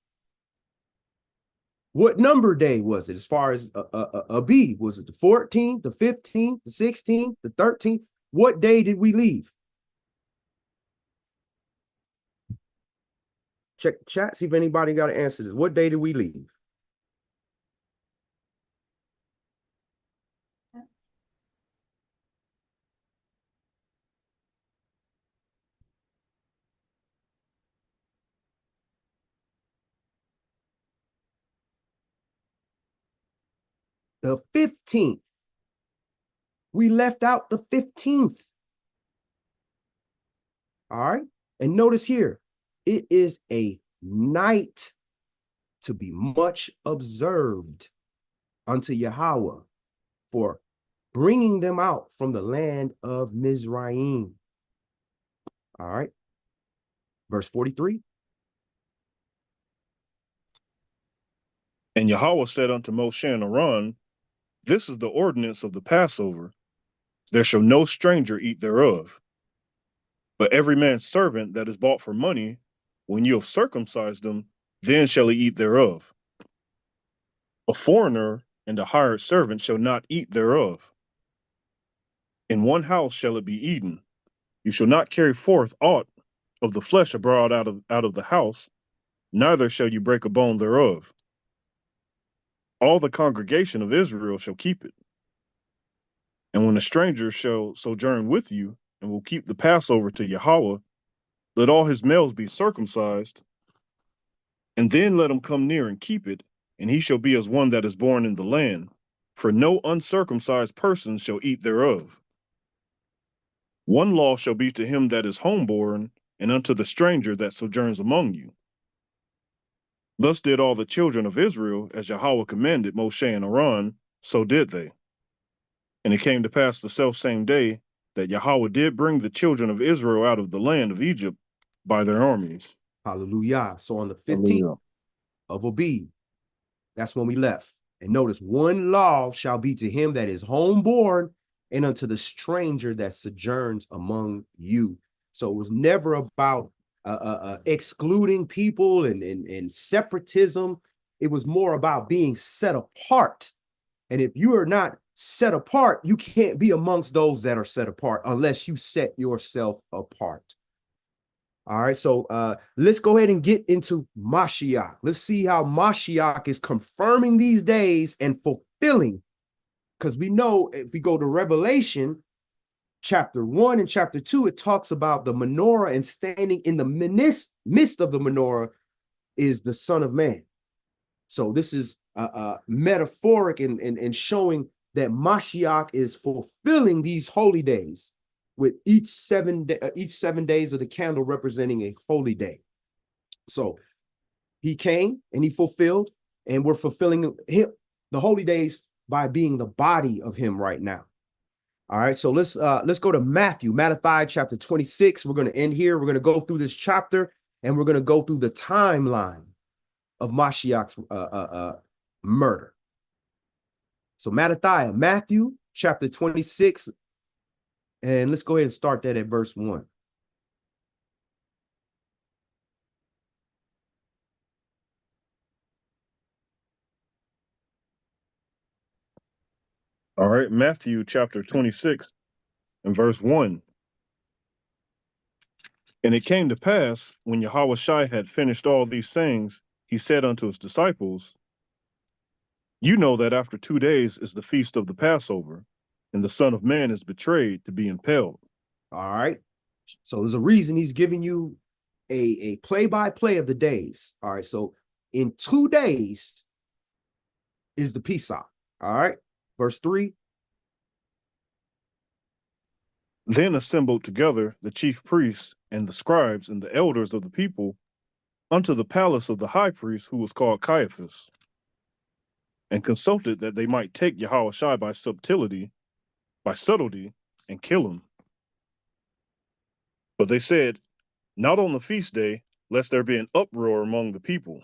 Speaker 1: What number day was it as far as a B? Was it the 14th, the 15th, the 16th, the 13th? What day did we leave? Check the chat, see if anybody got to answer this. What day did we leave? The 15th. We left out the 15th. All right. And notice here, it is a night to be much observed unto Yahweh for bringing them out from the land of Mizraim. All right. Verse 43.
Speaker 2: And Yahweh said unto Moshe and Aaron, This is the ordinance of the Passover. There shall no stranger eat thereof. But every man's servant that is bought for money, when you have circumcised them, then shall he eat thereof. A foreigner and a hired servant shall not eat thereof. In one house shall it be eaten. You shall not carry forth aught of the flesh abroad out of the house, neither shall you break a bone thereof. All the congregation of Israel shall keep it. And when a stranger shall sojourn with you, and will keep the Passover to Yahweh, let all his males be circumcised, and then let him come near and keep it, and he shall be as one that is born in the land, for no uncircumcised person shall eat thereof. One law shall be to him that is homeborn, and unto the stranger that sojourns among you. Thus did all the children of Israel, as Yahweh commanded Moshe and Aaron, so did they. And it came to pass the selfsame day that Yahweh did bring the children of Israel out of the land of Egypt by their armies.
Speaker 1: Hallelujah. So on the 15th
Speaker 2: Hallelujah.
Speaker 1: of Abib, that's when we left. And notice, one law shall be to him that is homeborn and unto the stranger that sojourns among you. So it was never about excluding people and separatism. It was more about being set apart. And if you are not set apart, you can't be amongst those that are set apart unless you set yourself apart. All right, so let's go ahead and get into Mashiach. Let's see how Mashiach is confirming these days and fulfilling. Because we know if we go to Revelation, chapter 1 and chapter 2, it talks about the menorah, and standing in the midst of the menorah is the Son of Man. So this is metaphoric and showing that Mashiach is fulfilling these holy days, with each 7 days of the candle representing a holy day. So he came and he fulfilled, and we're fulfilling him, the holy days, by being the body of him right now. All right, so let's go to Matthew chapter 26. We're going to end here. We're going to go through this chapter, and we're going to go through the timeline of Mashiach's murder. So Matthew chapter 26, and let's go ahead and start that at verse 1.
Speaker 2: All right, Matthew chapter 26 and verse 1. And it came to pass, when Yahushua had finished all these things, he said unto his disciples, you know that after 2 days is the feast of the Passover, and the Son of Man is betrayed to be impaled.
Speaker 1: All right. So there's a reason he's giving you a play-by-play of the days. All right. So in 2 days is the Pesach. All right. Verse 3.
Speaker 2: Then assembled together the chief priests and the scribes and the elders of the people unto the palace of the high priest, who was called Caiaphas, and consulted that they might take Yahushua by subtlety, and kill him. But they said, not on the feast day, lest there be an uproar among the people.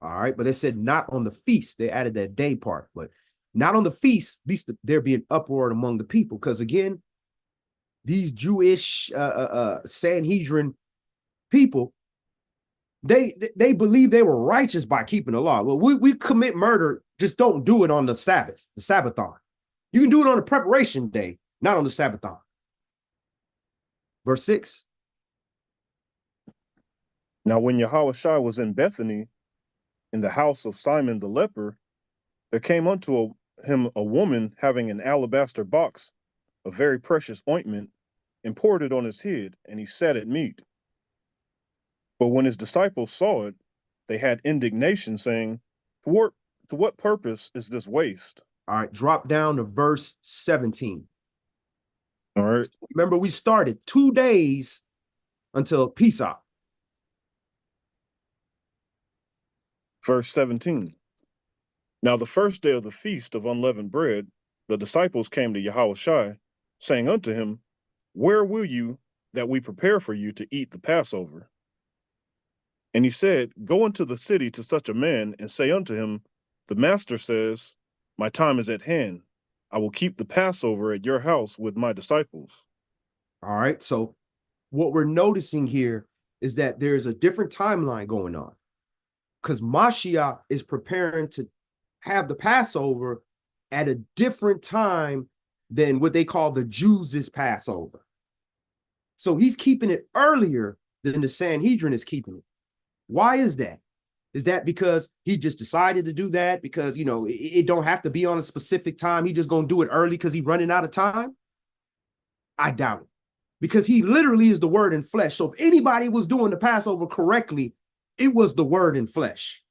Speaker 1: All right, but they said not on the feast. They added that day part, but not on the feast, at least there be an uproar among the people. Because again, these Jewish Sanhedrin people, they believe they were righteous by keeping the law. Well, we commit murder, just don't do it on the Sabbath, the Sabbathon. You can do it on the preparation day, not on the Sabbathon. Verse 6.
Speaker 2: Now when Yahushua was in Bethany, in the house of Simon the leper, there came unto him a woman having an alabaster box of very precious ointment, and poured it on his head, and he sat at meat. But when his disciples saw it, they had indignation, saying, to what purpose is this waste?
Speaker 1: All right, drop down to verse 17.
Speaker 2: All right.
Speaker 1: Remember, we started 2 days until Pesach.
Speaker 2: Verse 17. Now the first day of the feast of unleavened bread, the disciples came to Yahushua, saying unto him, where will you that we prepare for you to eat the Passover? And he said, go into the city to such a man, and say unto him, the master says, my time is at hand. I will keep the Passover at your house with my disciples.
Speaker 1: All right, so what we're noticing here is that there's a different timeline going on, because Mashiach is preparing to have the Passover at a different time than what they call the Jews' Passover. So he's keeping it earlier than the Sanhedrin is keeping it. Why is that? Is that because he just decided to do that? Because, you know, it don't have to be on a specific time. He just going to do it early because he's running out of time? I doubt it. Because he literally is the word in flesh. So if anybody was doing the Passover correctly, it was the word in flesh.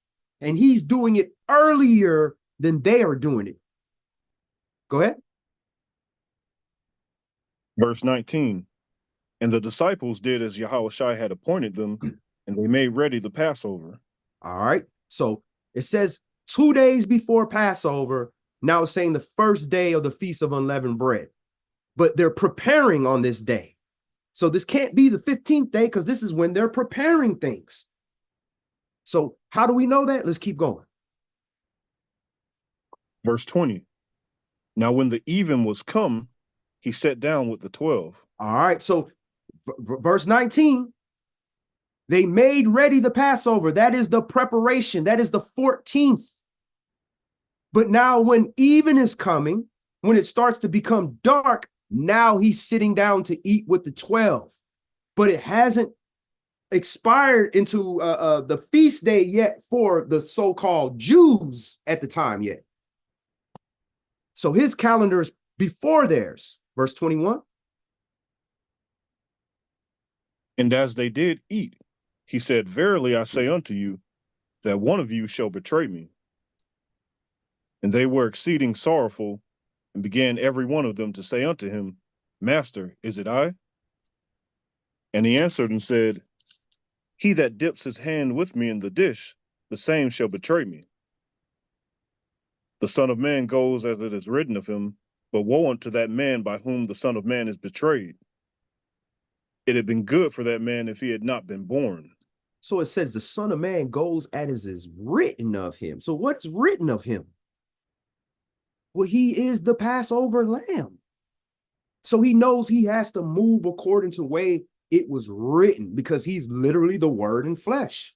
Speaker 1: And he's doing it earlier than they are doing it. Go ahead.
Speaker 2: Verse 19. And the disciples did as Yahushua had appointed them, and they made ready the Passover.
Speaker 1: All right. So it says 2 days before Passover. Now it's saying the first day of the Feast of Unleavened Bread. But they're preparing on this day. So this can't be the 15th day, because this is when they're preparing things. So how do we know that? Let's keep going.
Speaker 2: Verse 20. Now when the even was come, he sat down with the 12.
Speaker 1: All right. So verse 19, they made ready the Passover. That is the preparation. That is the 14th. But now when even is coming, when it starts to become dark, now he's sitting down to eat with the 12. But it hasn't expired into the feast day yet for the so-called Jews at the time yet. So his calendar is before theirs. Verse 21.
Speaker 2: And as they did eat, he said, Verily I say unto you, that one of you shall betray me. And they were exceeding sorrowful, and began every one of them to say unto him, Master, is it I? And he answered and said, He that dips his hand with me in the dish, the same shall betray me. The Son of Man goes as it is written of him, but woe unto that man by whom the Son of Man is betrayed. It had been good for that man if he had not been born.
Speaker 1: So it says the Son of Man goes as is written of him. So what's written of him? Well, he is the Passover lamb. So he knows he has to move according to the way it was written, because he's literally the word in flesh.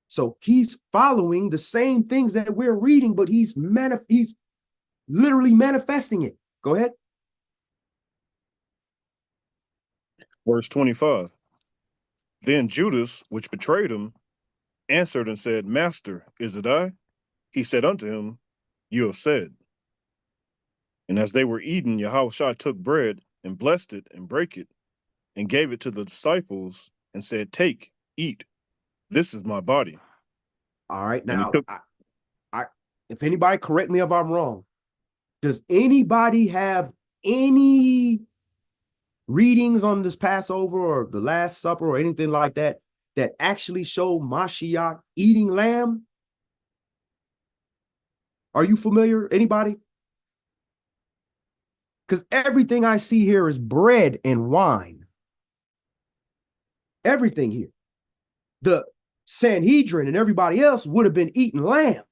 Speaker 1: So he's following the same things that we're reading, but he's literally manifesting it. Go ahead.
Speaker 2: Verse 25. Then Judas, which betrayed him, answered and said, Master, is it I? He said unto him, You have said. And as they were eating, Yahushua took bread and blessed it and brake it and gave it to the disciples and said, Take, eat. This is my body.
Speaker 1: All right.
Speaker 2: And he
Speaker 1: Now,
Speaker 2: took,
Speaker 1: if anybody correct me if I'm wrong, does anybody have any readings on this Passover or the Last Supper or anything like that that actually show Mashiach eating lamb? Are you familiar? Anybody? Because everything I see here is bread and wine. Everything here. The Sanhedrin and everybody else would have been eating lamb.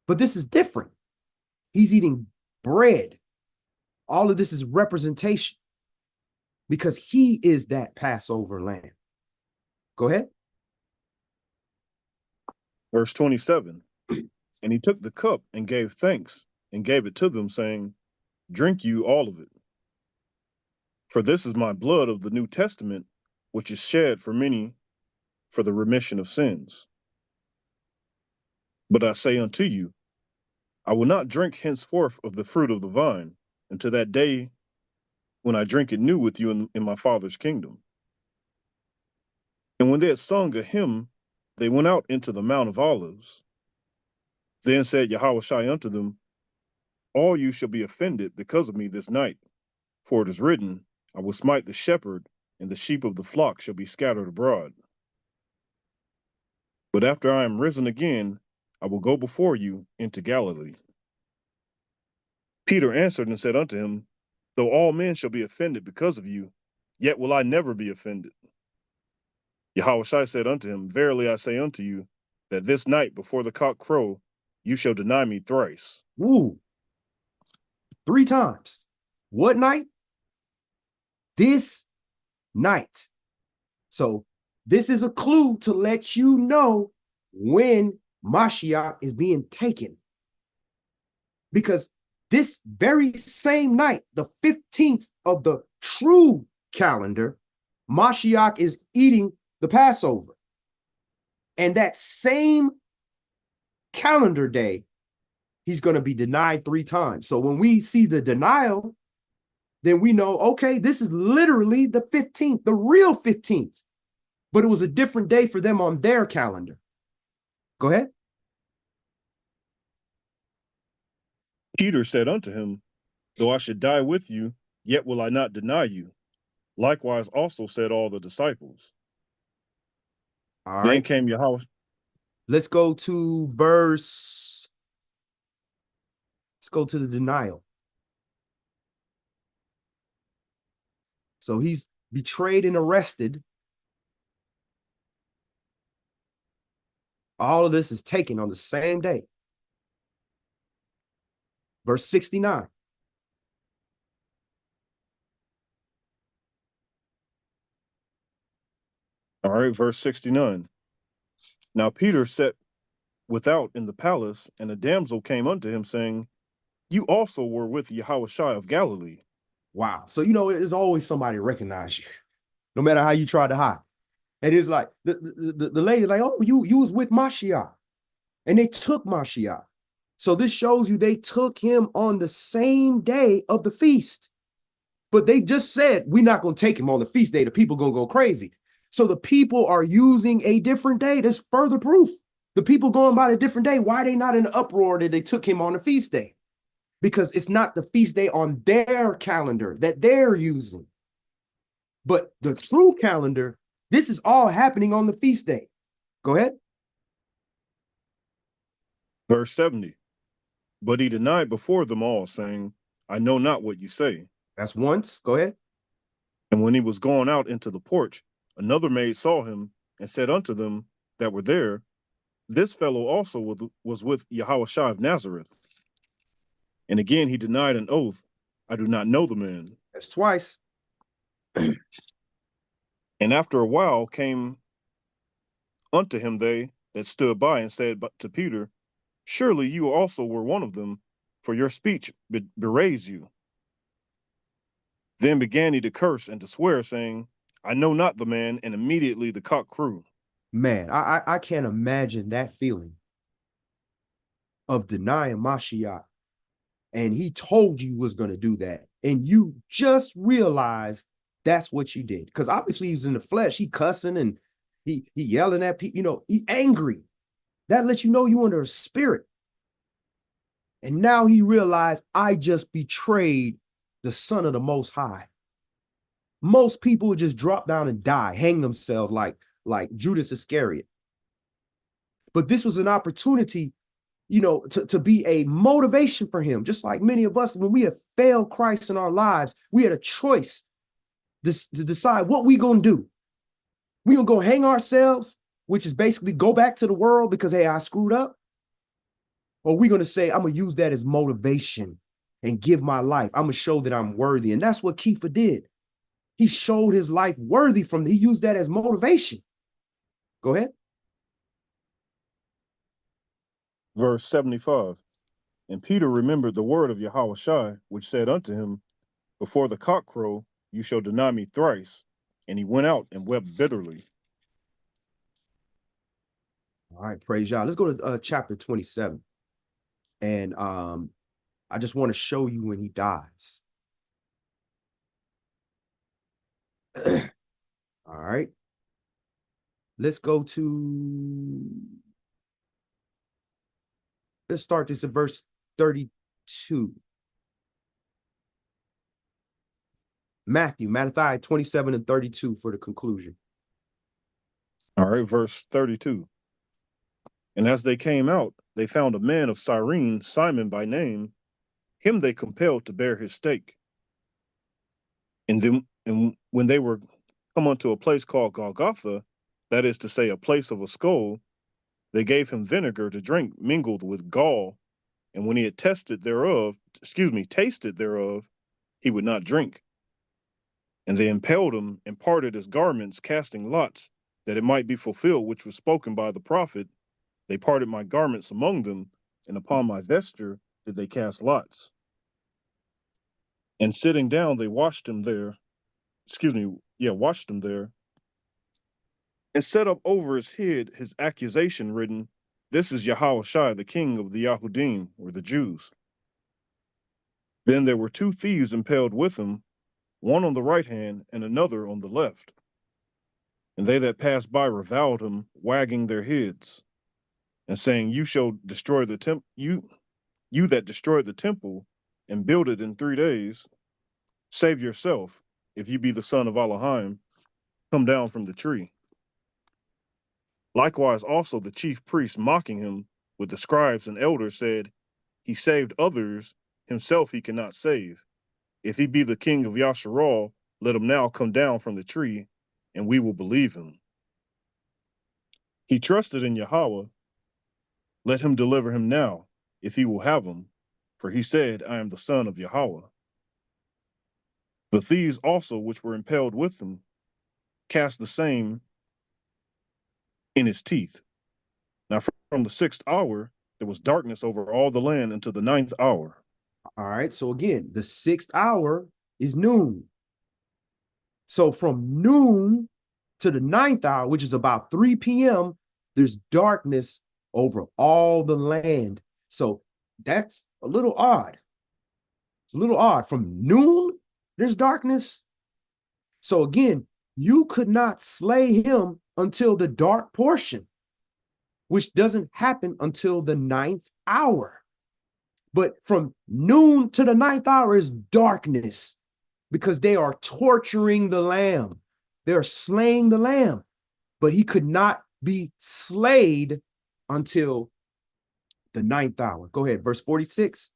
Speaker 1: But this is different. He's eating bread. All of this is representation, because he is that Passover lamb. Go ahead.
Speaker 2: verse 27. And he took the cup and gave thanks and gave it to them, saying, Drink you all of it. For this is my blood of the New Testament, which is shed for many for the remission of sins. But I say unto you, I will not drink henceforth of the fruit of the vine until that day when I drink it new with you in my Father's kingdom. And when they had sung a hymn, they went out into the Mount of Olives. Then said Yahushua unto them, All you shall be offended because of me this night. For it is written, I will smite the shepherd, and the sheep of the flock shall be scattered abroad. But after I am risen again, I will go before you into Galilee. Peter answered and said unto him, Though all men shall be offended because of you, yet will I never be offended. Yahushua said unto him, Verily I say unto you, that this night before the cock crow, you shall deny me thrice.
Speaker 1: Woo. 3 times. What night? This night. So this is a clue to let you know when Mashiach is being taken. Because this very same night, the 15th of the true calendar, Mashiach is eating the Passover. And that same calendar day, he's going to be denied 3 times. So when we see the denial, then we know, okay, this is literally the 15th, the real 15th. But it was a different day for them on their calendar. Go ahead.
Speaker 2: Peter said unto him, Though I should die with you, yet will I not deny you. Likewise also said all the disciples.
Speaker 1: All
Speaker 2: Then
Speaker 1: right.
Speaker 2: came Yahweh.
Speaker 1: Let's go to verse. Let's go to the denial. So he's betrayed and arrested. All of this is taken on the same day. Verse 69.
Speaker 2: All right, verse 69. Now Peter sat without in the palace, and a damsel came unto him, saying, You also were with Yahushua of Galilee.
Speaker 1: Wow. So, there's always somebody recognize you, no matter how you try to hide. And it's like, the lady's like, oh, you was with Mashiach. And they took Mashiach. So this shows you they took him on the same day of the feast. But they just said, we're not going to take him on the feast day. The people going to go crazy. So the people are using a different day. There's further proof. The people going by a different day. Why are they not in the uproar that they took him on the feast day? Because it's not the feast day on their calendar that they're using. But the true calendar, this is all happening on the feast day. Go ahead.
Speaker 2: Verse 70. But he denied before them all, saying, I know not what you say.
Speaker 1: That's once. Go ahead.
Speaker 2: And when he was gone out into the porch, another maid saw him and said unto them that were there, This fellow also was with Yahushua of Nazareth. And again he denied an oath, I do not know the man.
Speaker 1: That's twice.
Speaker 2: And after a while came unto him they that stood by and said to Peter, Surely you also were one of them, for your speech bewrays you. Then began he to curse and to swear, saying, I know not the man, and immediately the cock crew.
Speaker 1: Man, I can't imagine that feeling of denying Mashiach. And he told you was going to do that. And you just realized that's what you did. Because obviously he's in the flesh. He cussing and he yelling at people, he angry. That lets you know you under a spirit. And now he realized I just betrayed the Son of the Most High. Most people would just drop down and die, hang themselves like Judas Iscariot. But this was an opportunity, to be a motivation for him. Just like many of us, when we have failed Christ in our lives, we had a choice to decide what we going to do. We going to go hang ourselves, which is basically go back to the world because, hey, I screwed up. Or we going to say, I'm going to use that as motivation and give my life. I'm going to show that I'm worthy. And that's what Kepha did. He showed his life worthy he used that as motivation. Go ahead.
Speaker 2: Verse 75. And Peter remembered the word of Yahushua, which said unto him, Before the cock crow, you shall deny me thrice. And he went out and wept bitterly.
Speaker 1: All right, praise y'all. Let's go to chapter 27. And I just want to show you when he dies. All right. Let's start this at verse 32. Matthew 27 and 32 for the conclusion.
Speaker 2: All right, verse 32. And as they came out, they found a man of Cyrene, Simon by name. Him they compelled to bear his stake. And when they were come unto a place called Golgotha, that is to say, a place of a skull, they gave him vinegar to drink mingled with gall. And when he had tasted thereof, he would not drink. And they impelled him and parted his garments, casting lots, that it might be fulfilled which was spoken by the prophet. They parted my garments among them, and upon my vesture did they cast lots. And sitting down, they washed him there. Washed him there, and set up over his head his accusation written, "This is Yahushua, the king of the Yahudim," or the Jews. Then there were two thieves impaled with him, one on the right hand and another on the left. And they that passed by reviled him, wagging their heads, and saying, "You shall destroy the temple, you that destroyed the temple and build it in 3 days, save yourself, if you be the son of Elohim, come down from the tree." Likewise also the chief priests, mocking him with the scribes and elders, said, "He saved others, himself he cannot save. If he be the king of Yasharal, let him now come down from the tree, and we will believe him. He trusted in Yahweh, let him deliver him now, if he will have him, for he said, I am the son of Yahweh." The thieves also, which were impaled with him, cast the same in his teeth. Now from the 6th hour, there was darkness over all the land until the 9th hour.
Speaker 1: All right. So again, the 6th hour is noon. So from noon to the 9th hour, which is about 3 p.m., there's darkness over all the land. So that's a little odd. It's a little odd. From noon, there's darkness. So again, you could not slay him until the dark portion, which doesn't happen until the 9th hour. But from noon to the 9th hour is darkness, because they are torturing the lamb. They're slaying the lamb, but he could not be slayed until the 9th hour. Go ahead, verse 46.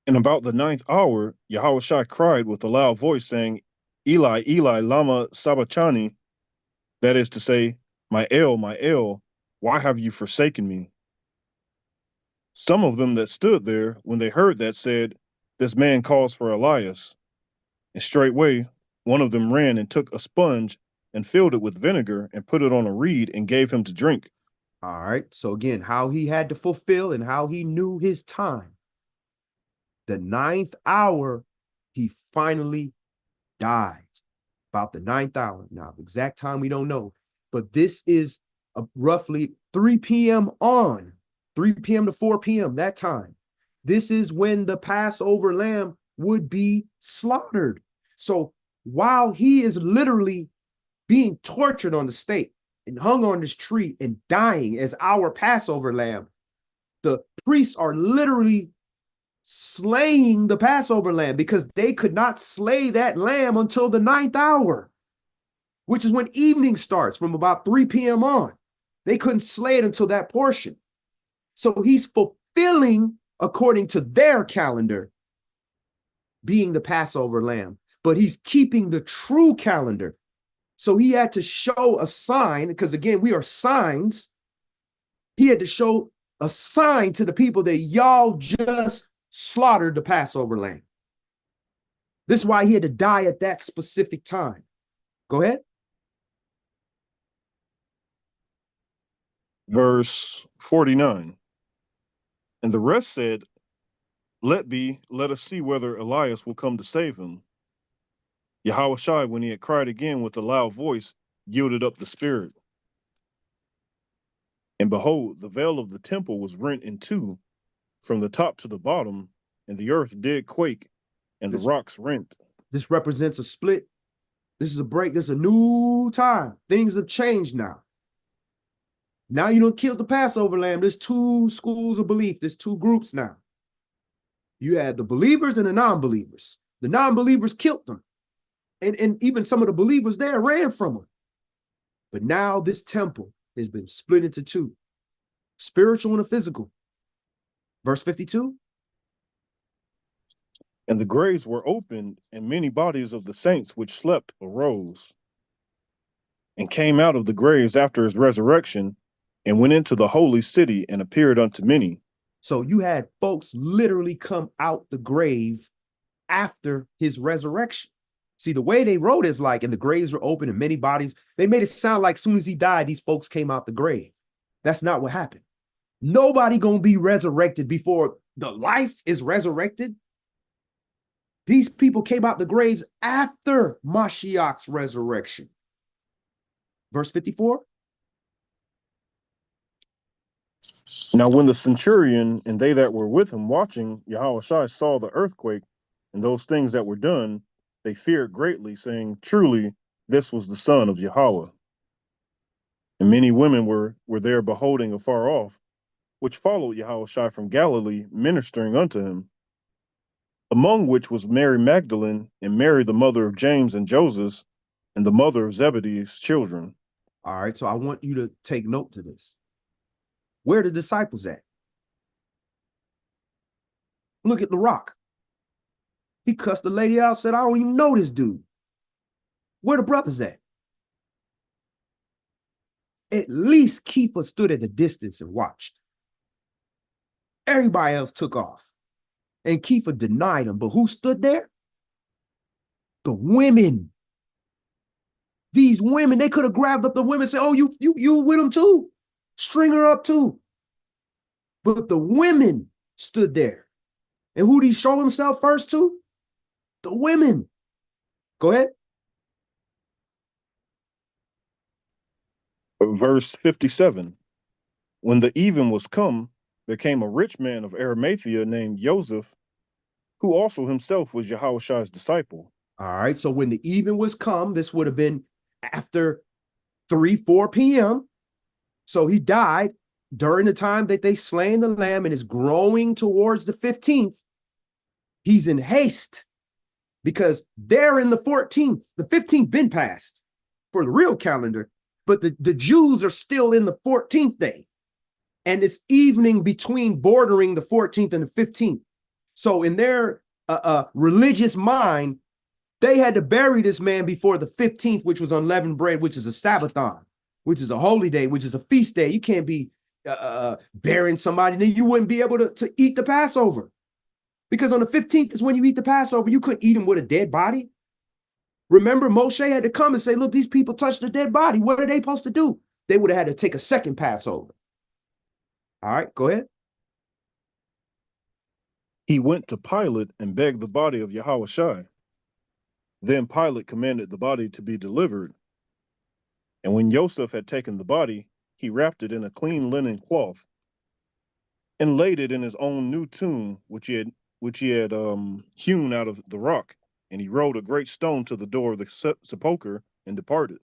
Speaker 2: And about the 9th hour, Yahushua cried with a loud voice, saying, Eli, Eli, lama sabachthani, that is to say, my El, why have you forsaken me? Some of them that stood there, when they heard that, said, This man calls for Elias. And straightway one of them ran and took a sponge and filled it with vinegar and put it on a reed and gave him to drink.
Speaker 1: All right. So again, how he had to fulfill and how he knew his time. The 9th hour, he finally died. About the 9th hour. Now, the exact time we don't know, but this is roughly 3 p.m. on, 3 p.m. to 4 p.m. that time. This is when the Passover lamb would be slaughtered. So while he is literally being tortured on the stake and hung on this tree and dying as our Passover lamb, the priests are literally slaying the Passover lamb, because they could not slay that lamb until the 9th hour, which is when evening starts from about 3 p.m. on. They couldn't slay it until that portion. So he's fulfilling, according to their calendar, being the Passover lamb, but he's keeping the true calendar. So he had to show a sign, because again, we are signs. He had to show a sign to the people that y'all just slaughtered the Passover lamb. This is why he had to die at that specific time. Go ahead.
Speaker 2: Verse 49. And the rest said, let us see whether Elias will come to save him. Yahushua, when he had cried again with a loud voice, yielded up the spirit. And behold, the veil of the temple was rent in two from the top to the bottom, and the earth did quake, and the rocks rent.
Speaker 1: This represents a split. This is a break. This is a new time. Things have changed now. Now you don't kill the Passover lamb. There's two schools of belief. There's two groups now. You had the believers and the non-believers. The non-believers killed them. And even some of the believers there ran from them. But now this temple has been split into two, spiritual and a physical. Verse 52.
Speaker 2: And the graves were opened, and many bodies of the saints which slept arose, and came out of the graves after his resurrection, and went into the holy city, and appeared unto many.
Speaker 1: So you had folks literally come out the grave after his resurrection. See, the way they wrote is like, and the graves were open and many bodies, they made it sound like as soon as he died, these folks came out the grave. That's not what happened. Nobody gonna be resurrected before the life is resurrected. These people came out the graves after Mashiach's resurrection. Verse 54.
Speaker 2: Now, when the centurion and they that were with him watching Yahushua saw the earthquake and those things that were done, they feared greatly, saying, truly, this was the son of Yahweh. And many women were there beholding afar off, which followed Yahushua from Galilee, ministering unto him, among which was Mary Magdalene and Mary, the mother of James and Joseph, and the mother of Zebedee's children.
Speaker 1: All right, so I want you to take note to this. Where are the disciples at? Look at the rock. He cussed the lady out, said, I don't even know this dude. Where the brothers at? At least Kepha stood at a distance and watched. Everybody else took off. And Kepha denied him. But who stood there? The women. These women, they could have grabbed up the women and said, oh, you with them too. String her up too. But the women stood there. And who did he show himself first to? The women. Go ahead.
Speaker 2: Verse 57. When the even was come, there came a rich man of Arimathea named Joseph, who also himself was Yahushua's disciple.
Speaker 1: All right, so when the even was come, this would have been after 4 p.m. So he died during the time that they slain the lamb and is growing towards the 15th. He's in haste because they're in the 14th. The 15th been passed for the real calendar, but the Jews are still in the 14th day. And it's evening between bordering the 14th and the 15th. So in their religious mind, they had to bury this man before the 15th, which was unleavened bread, which is a Sabbathon, which is a holy day, which is a feast day. You can't be burying somebody, then you wouldn't be able to eat the Passover. Because on the 15th is when you eat the Passover. You couldn't eat him with a dead body. Remember, Moshe had to come and say, look, these people touched a dead body. What are they supposed to do? They would have had to take a second Passover. All right, go ahead.
Speaker 2: He went to Pilate and begged the body of Yahushua. Then Pilate commanded the body to be delivered. And when Joseph had taken the body, he wrapped it in a clean linen cloth and laid it in his own new tomb, which he had hewn out of the rock. And he rolled a great stone to the door of the sepulchre and departed.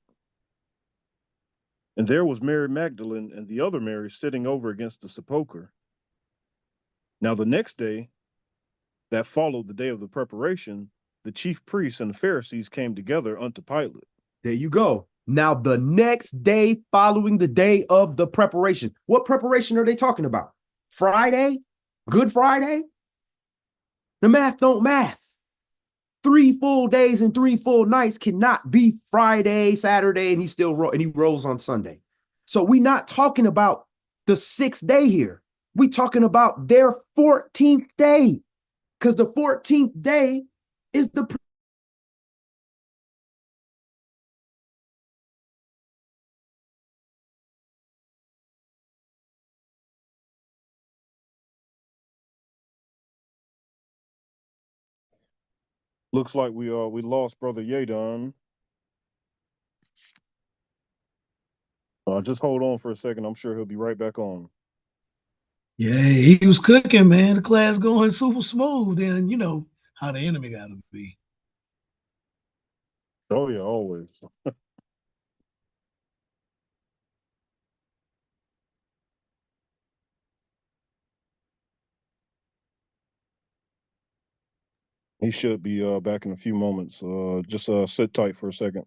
Speaker 2: And there was Mary Magdalene and the other Mary sitting over against the sepulchre. Now the next day, that followed the day of the preparation, the chief priests and the Pharisees came together unto Pilate.
Speaker 1: There you go. Now the next day following the day of the preparation. What preparation are they talking about? Friday? Good Friday? The math don't math. 3 full days and 3 full nights cannot be Friday, Saturday, and he rolls on Sunday. So we're not talking about the 6th day here. We're talking about their 14th day, because the 14th day is the
Speaker 2: Looks like we lost Brother Yadon. Just hold on for a second. I'm sure he'll be right back on.
Speaker 3: Yeah, he was cooking, man. The class going super smooth. And you know how the enemy got to be.
Speaker 2: Oh yeah, always. He should be back in a few moments. Just sit tight for a second.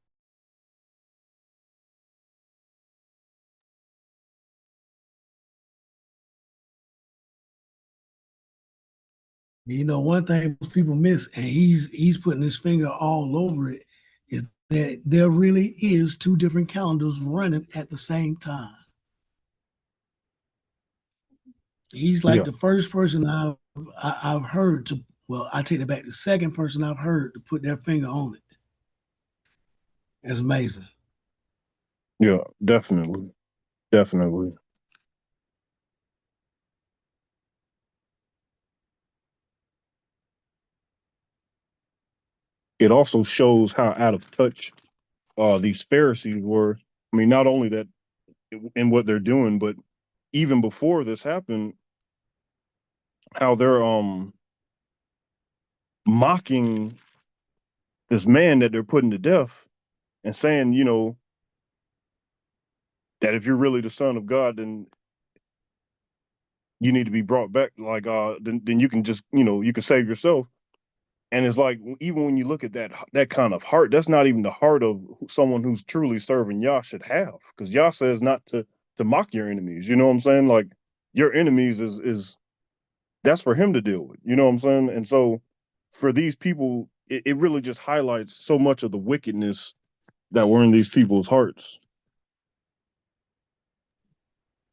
Speaker 3: You know, one thing people miss, and he's putting his finger all over it, is that there really is 2 different calendars running at the same time. He's like the first person I've heard to. Well, I take it back. The second person I've heard to put their finger on it. It's amazing.
Speaker 2: Yeah, definitely. Definitely. It also shows how out of touch these Pharisees were. I mean, not only that in what they're doing, but even before this happened, how they're mocking this man that they're putting to death and saying, you know, that if you're really the son of God, then you need to be brought back. Like, then you can just, you know, you can save yourself. And it's like, even when you look at that kind of heart, that's not even the heart of someone who's truly serving Yah should have, because Yah says not to mock your enemies. You know what I'm saying? Like, your enemies is that's for him to deal with. You know what I'm saying? And so for these people, it really just highlights so much of the wickedness that were in these people's hearts.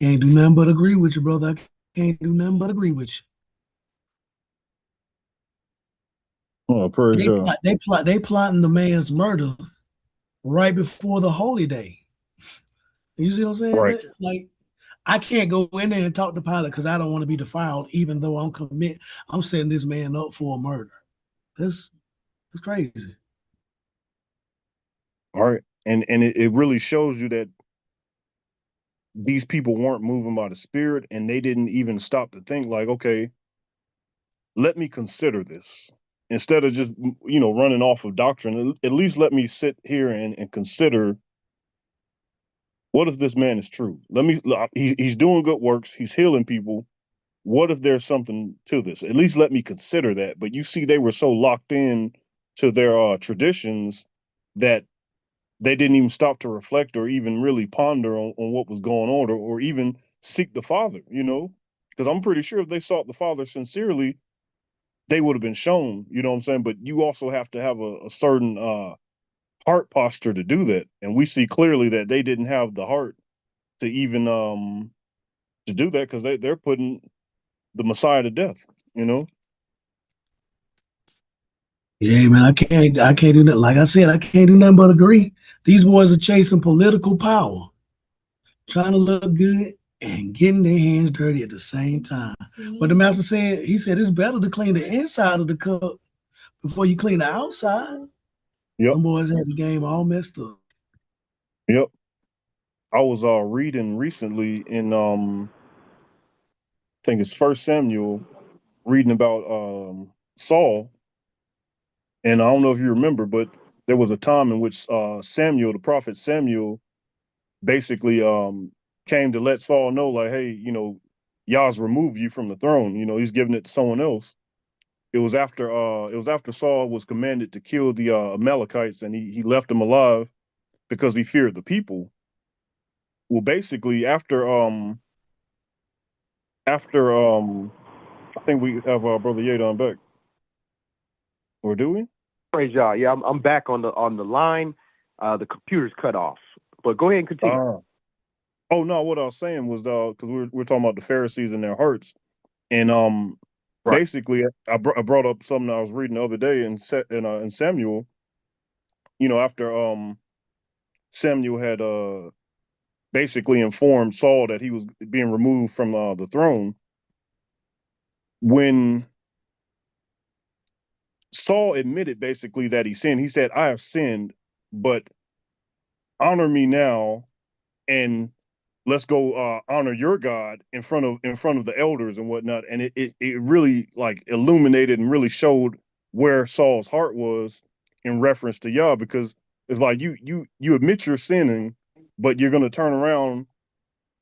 Speaker 3: Can't do nothing but agree with you, brother. I can't do nothing but agree with you.
Speaker 2: Oh, praise Yah.
Speaker 3: They plotting the man's murder right before the holy day. You see what I'm saying?
Speaker 2: Right.
Speaker 3: Like, I can't go in there and talk to Pilate because I don't want to be defiled, even though I'm setting this man up for a murder. That's crazy.
Speaker 2: All right. And it really shows you that these people weren't moving by the spirit, and they didn't even stop to think like, okay, let me consider this. Instead of just, you know, running off of doctrine, at least let me sit here and consider, what if this man is true? He's doing good works, he's healing people. What if there's something to this? At least let me consider that. But you see, they were so locked in to their traditions that they didn't even stop to reflect or even really ponder on what was going on, or even seek the Father, you know? Because I'm pretty sure if they sought the Father sincerely, they would have been shown, you know what I'm saying? But you also have to have a certain heart posture to do that. And we see clearly that they didn't have the heart to even to do that, because they're putting the Messiah to death, you know?
Speaker 3: Yeah, man, I can't do that. Like I said, I can't do nothing but agree. These boys are chasing political power, trying to look good and getting their hands dirty at the same time. But the master said, he said it's better to clean the inside of the cup before you clean the outside.
Speaker 2: Yep.
Speaker 3: Them boys had the game all messed up.
Speaker 2: Yep. I was reading recently in I think it's First Samuel, reading about Saul, and I don't know if you remember, but there was a time in which Samuel, the prophet Samuel, basically came to let Saul know, like, hey, you know, Yah's removed you from the throne. You know, he's giving it to someone else. It was after Saul was commanded to kill the Amalekites, and he left them alive because he feared the people. Well, basically, after I think we have our brother Yadon back, or do we?
Speaker 4: Praise y'all. Yeah, I'm back on the line. The computer's cut off, but go ahead and continue.
Speaker 2: Oh no, what I was saying was because we're talking about the Pharisees and their hearts, and
Speaker 4: Right.
Speaker 2: basically I brought up something I was reading the other day in Samuel. You know, after Samuel had basically informed Saul that he was being removed from the throne, when Saul admitted basically that he sinned, he said, "I have sinned, but honor me now, and let's go honor your God in front of the elders and whatnot." And it really like illuminated and really showed where Saul's heart was in reference to Yah, because it's like you admit you're sinning, but you're gonna turn around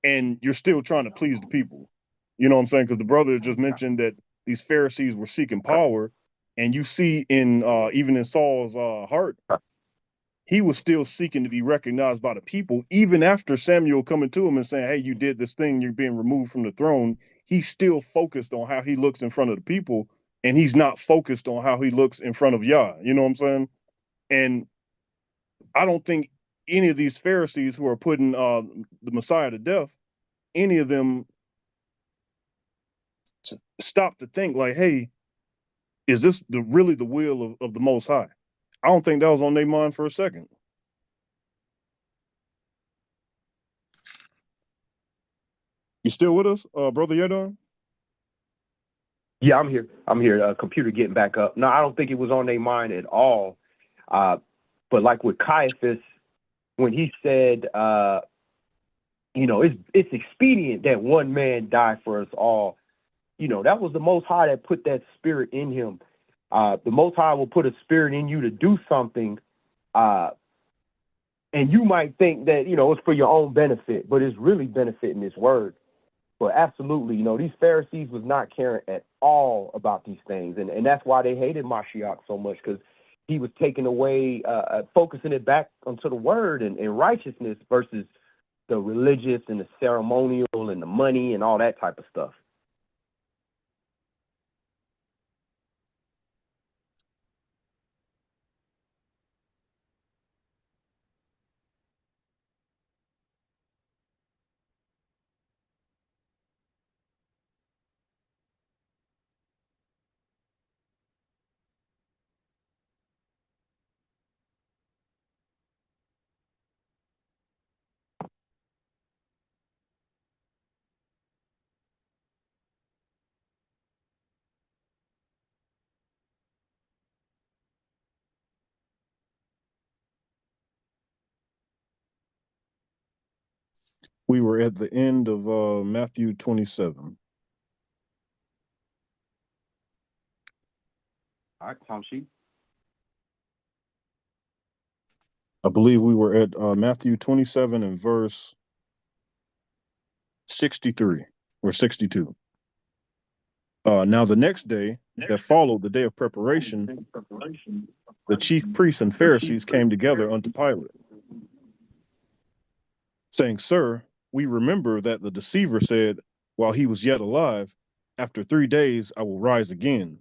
Speaker 2: and you're still trying to please the people. You know what I'm saying? Because the brother just mentioned that these Pharisees were seeking power, and you see in even in Saul's heart, he was still seeking to be recognized by the people, even after Samuel coming to him and saying, "Hey, you did this thing. You're being removed from the throne." He's still focused on how he looks in front of the people, and he's not focused on how he looks in front of Yah. You know what I'm saying? And I don't think any of these Pharisees who are putting the Messiah to death, any of them stop to think like, hey, is this really the will of the Most High? I don't think that was on their mind for a second. You still with us, brother Yadon?
Speaker 4: Yeah, I'm here. I'm here. Computer getting back up. No, I don't think it was on their mind at all. But like with Caiaphas, when he said, it's expedient that one man die for us all. That was the Most High that put that spirit in him. The Most High will put a spirit in you to do something, and you might think that, it's for your own benefit, but it's really benefiting this word. But absolutely, these Pharisees was not caring at all about these things. And that's why they hated Mashiach so much, because he was taking away, focusing it back onto the word and righteousness versus the religious and the ceremonial and the money and all that type of stuff.
Speaker 2: We were at the end of Matthew 27.
Speaker 4: All right, Tom Sheep.
Speaker 2: I believe we were at Matthew 27 and verse 63 or 62. Now the next day that followed the day of preparation, the chief priests and Pharisees came together unto Pilate, saying, Sir, we remember that the deceiver said, while he was yet alive, after 3 days I will rise again.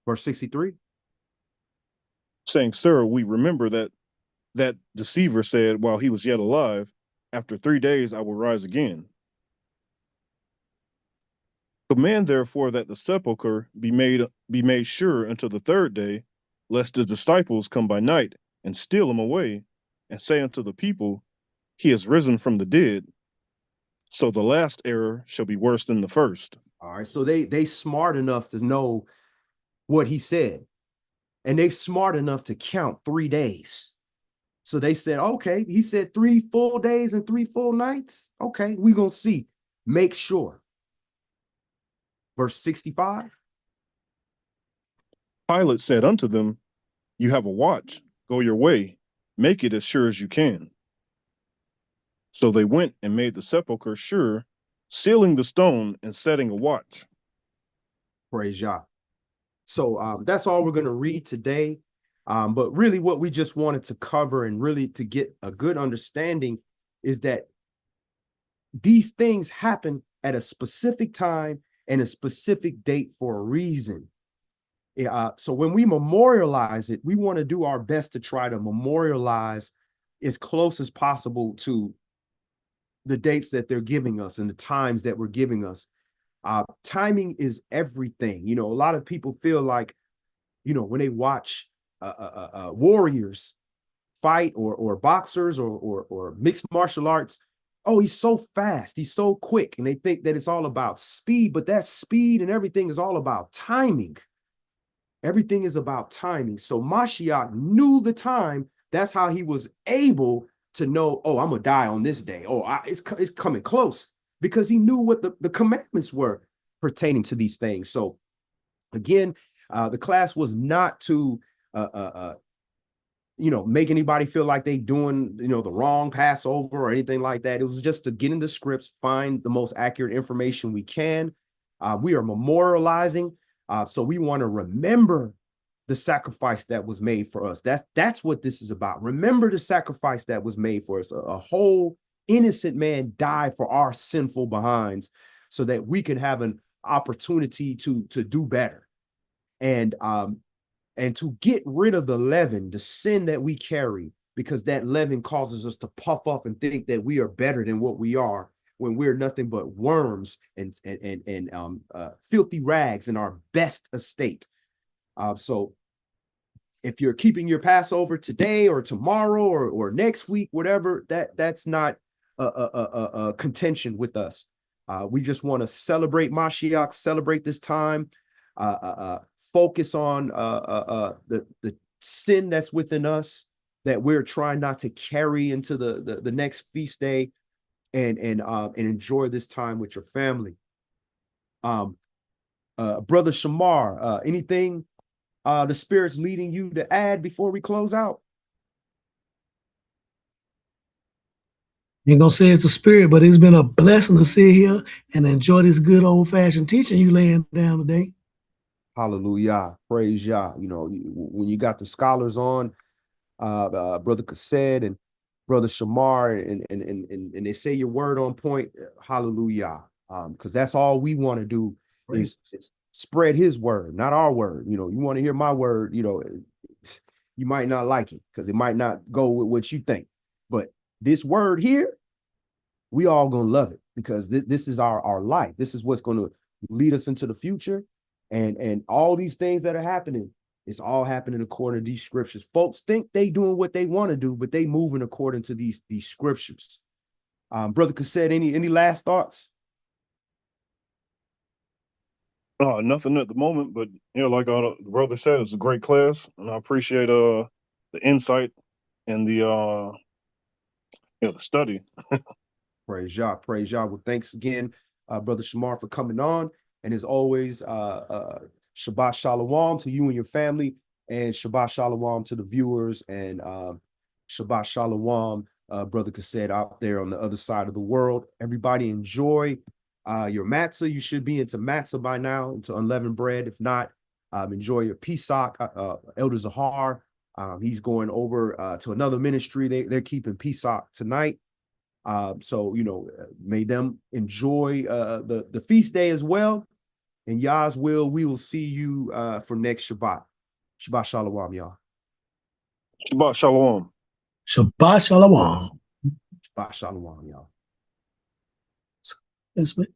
Speaker 1: Verse 63.
Speaker 2: Saying, Sir, we remember that deceiver said, while he was yet alive, after 3 days I will rise again. Command therefore that the sepulchre be made sure until the 3rd day, lest the disciples come by night and steal him away, and say unto the people, He is risen from the dead. So the last error shall be worse than the first.
Speaker 1: All right. So they smart enough to know what he said, and they smart enough to count 3 days. So they said, okay, he said 3 full days and 3 full nights. Okay, we're going to see. Make sure. Verse 65.
Speaker 2: Pilate said unto them, You have a watch, go your way, make it as sure as you can. So they went and made the sepulchre sure, sealing the stone and setting a watch.
Speaker 1: Praise Yah. So that's all we're going to read today. But really what we just wanted to cover and really to get a good understanding is that these things happen at a specific time and a specific date for a reason. So when we memorialize it, we want to do our best to try to memorialize as close as possible to the dates that they're giving us and the times that we're giving us. Timing is everything. A lot of people feel like, when they watch warriors fight or boxers or mixed martial arts, oh, he's so fast, he's so quick, and they think that it's all about speed, but that speed and everything is all about timing. Everything is about timing. So Mashiach knew the time. That's how he was able to know, oh, I'm gonna die on this day. Oh, it's coming close, because he knew what the commandments were pertaining to these things. So again, the class was not to make anybody feel like they doing, the wrong Passover or anything like that. It was just to get in the scripts, find the most accurate information we can. We are memorializing. So we want to remember the sacrifice that was made for us. That's what this is about. Remember the sacrifice that was made for us. A whole innocent man died for our sinful behinds so that we can have an opportunity to do better. And to get rid of the leaven, the sin that we carry, because that leaven causes us to puff up and think that we are better than what we are, when we're nothing but worms and filthy rags in our best estate. So if you're keeping your Passover today or tomorrow or next week, whatever, that's not a contention with us. We just want to celebrate Mashiach, celebrate this time, focus on the sin that's within us that we're trying not to carry into the next feast day, and enjoy this time with your family. Brother Shamar, anything the Spirit's leading you to add before we close out?
Speaker 3: Ain't gonna say it's the Spirit, but it's been a blessing to sit here and enjoy this good old-fashioned teaching you laying down today.
Speaker 1: Hallelujah. Praise Yah. You know, when you got the scholars on, Brother Cassette and Brother Shamar, and they say your word on point, hallelujah. Because that's all we want to do is spread his word, not our word. You know, you want to hear my word, you know, you might not like it because it might not go with what you think. But this word here, we all gonna love it, because this is our life. This is what's going to lead us into the future. And all these things that are happening, it's all happening according to these scriptures. Folks think they doing what they want to do, but they moving according to these scriptures. Brother Cassette, any last thoughts?
Speaker 2: Nothing at the moment, but like the brother said, it's a great class, and I appreciate the insight and the the study.
Speaker 1: Praise Yah, praise Yah. Well, thanks again, Brother Shamar, for coming on. And as always, Shabbat Shalom to you and your family, and Shabbat Shalom to the viewers, and Shabbat Shalom, Brother Cassette out there on the other side of the world. Everybody enjoy your matzah. You should be into matzah by now, into unleavened bread. If not, enjoy your Pesach. Elder Zahar, he's going over to another ministry. They're keeping Pesach tonight. So, may them enjoy the feast day as well. And Yah's will, we will see you for next Shabbat. Shabbat Shalom, y'all.
Speaker 2: Shabbat Shalom.
Speaker 3: Shabbat Shalom.
Speaker 1: Shabbat Shalom, y'all.
Speaker 3: Yes, man.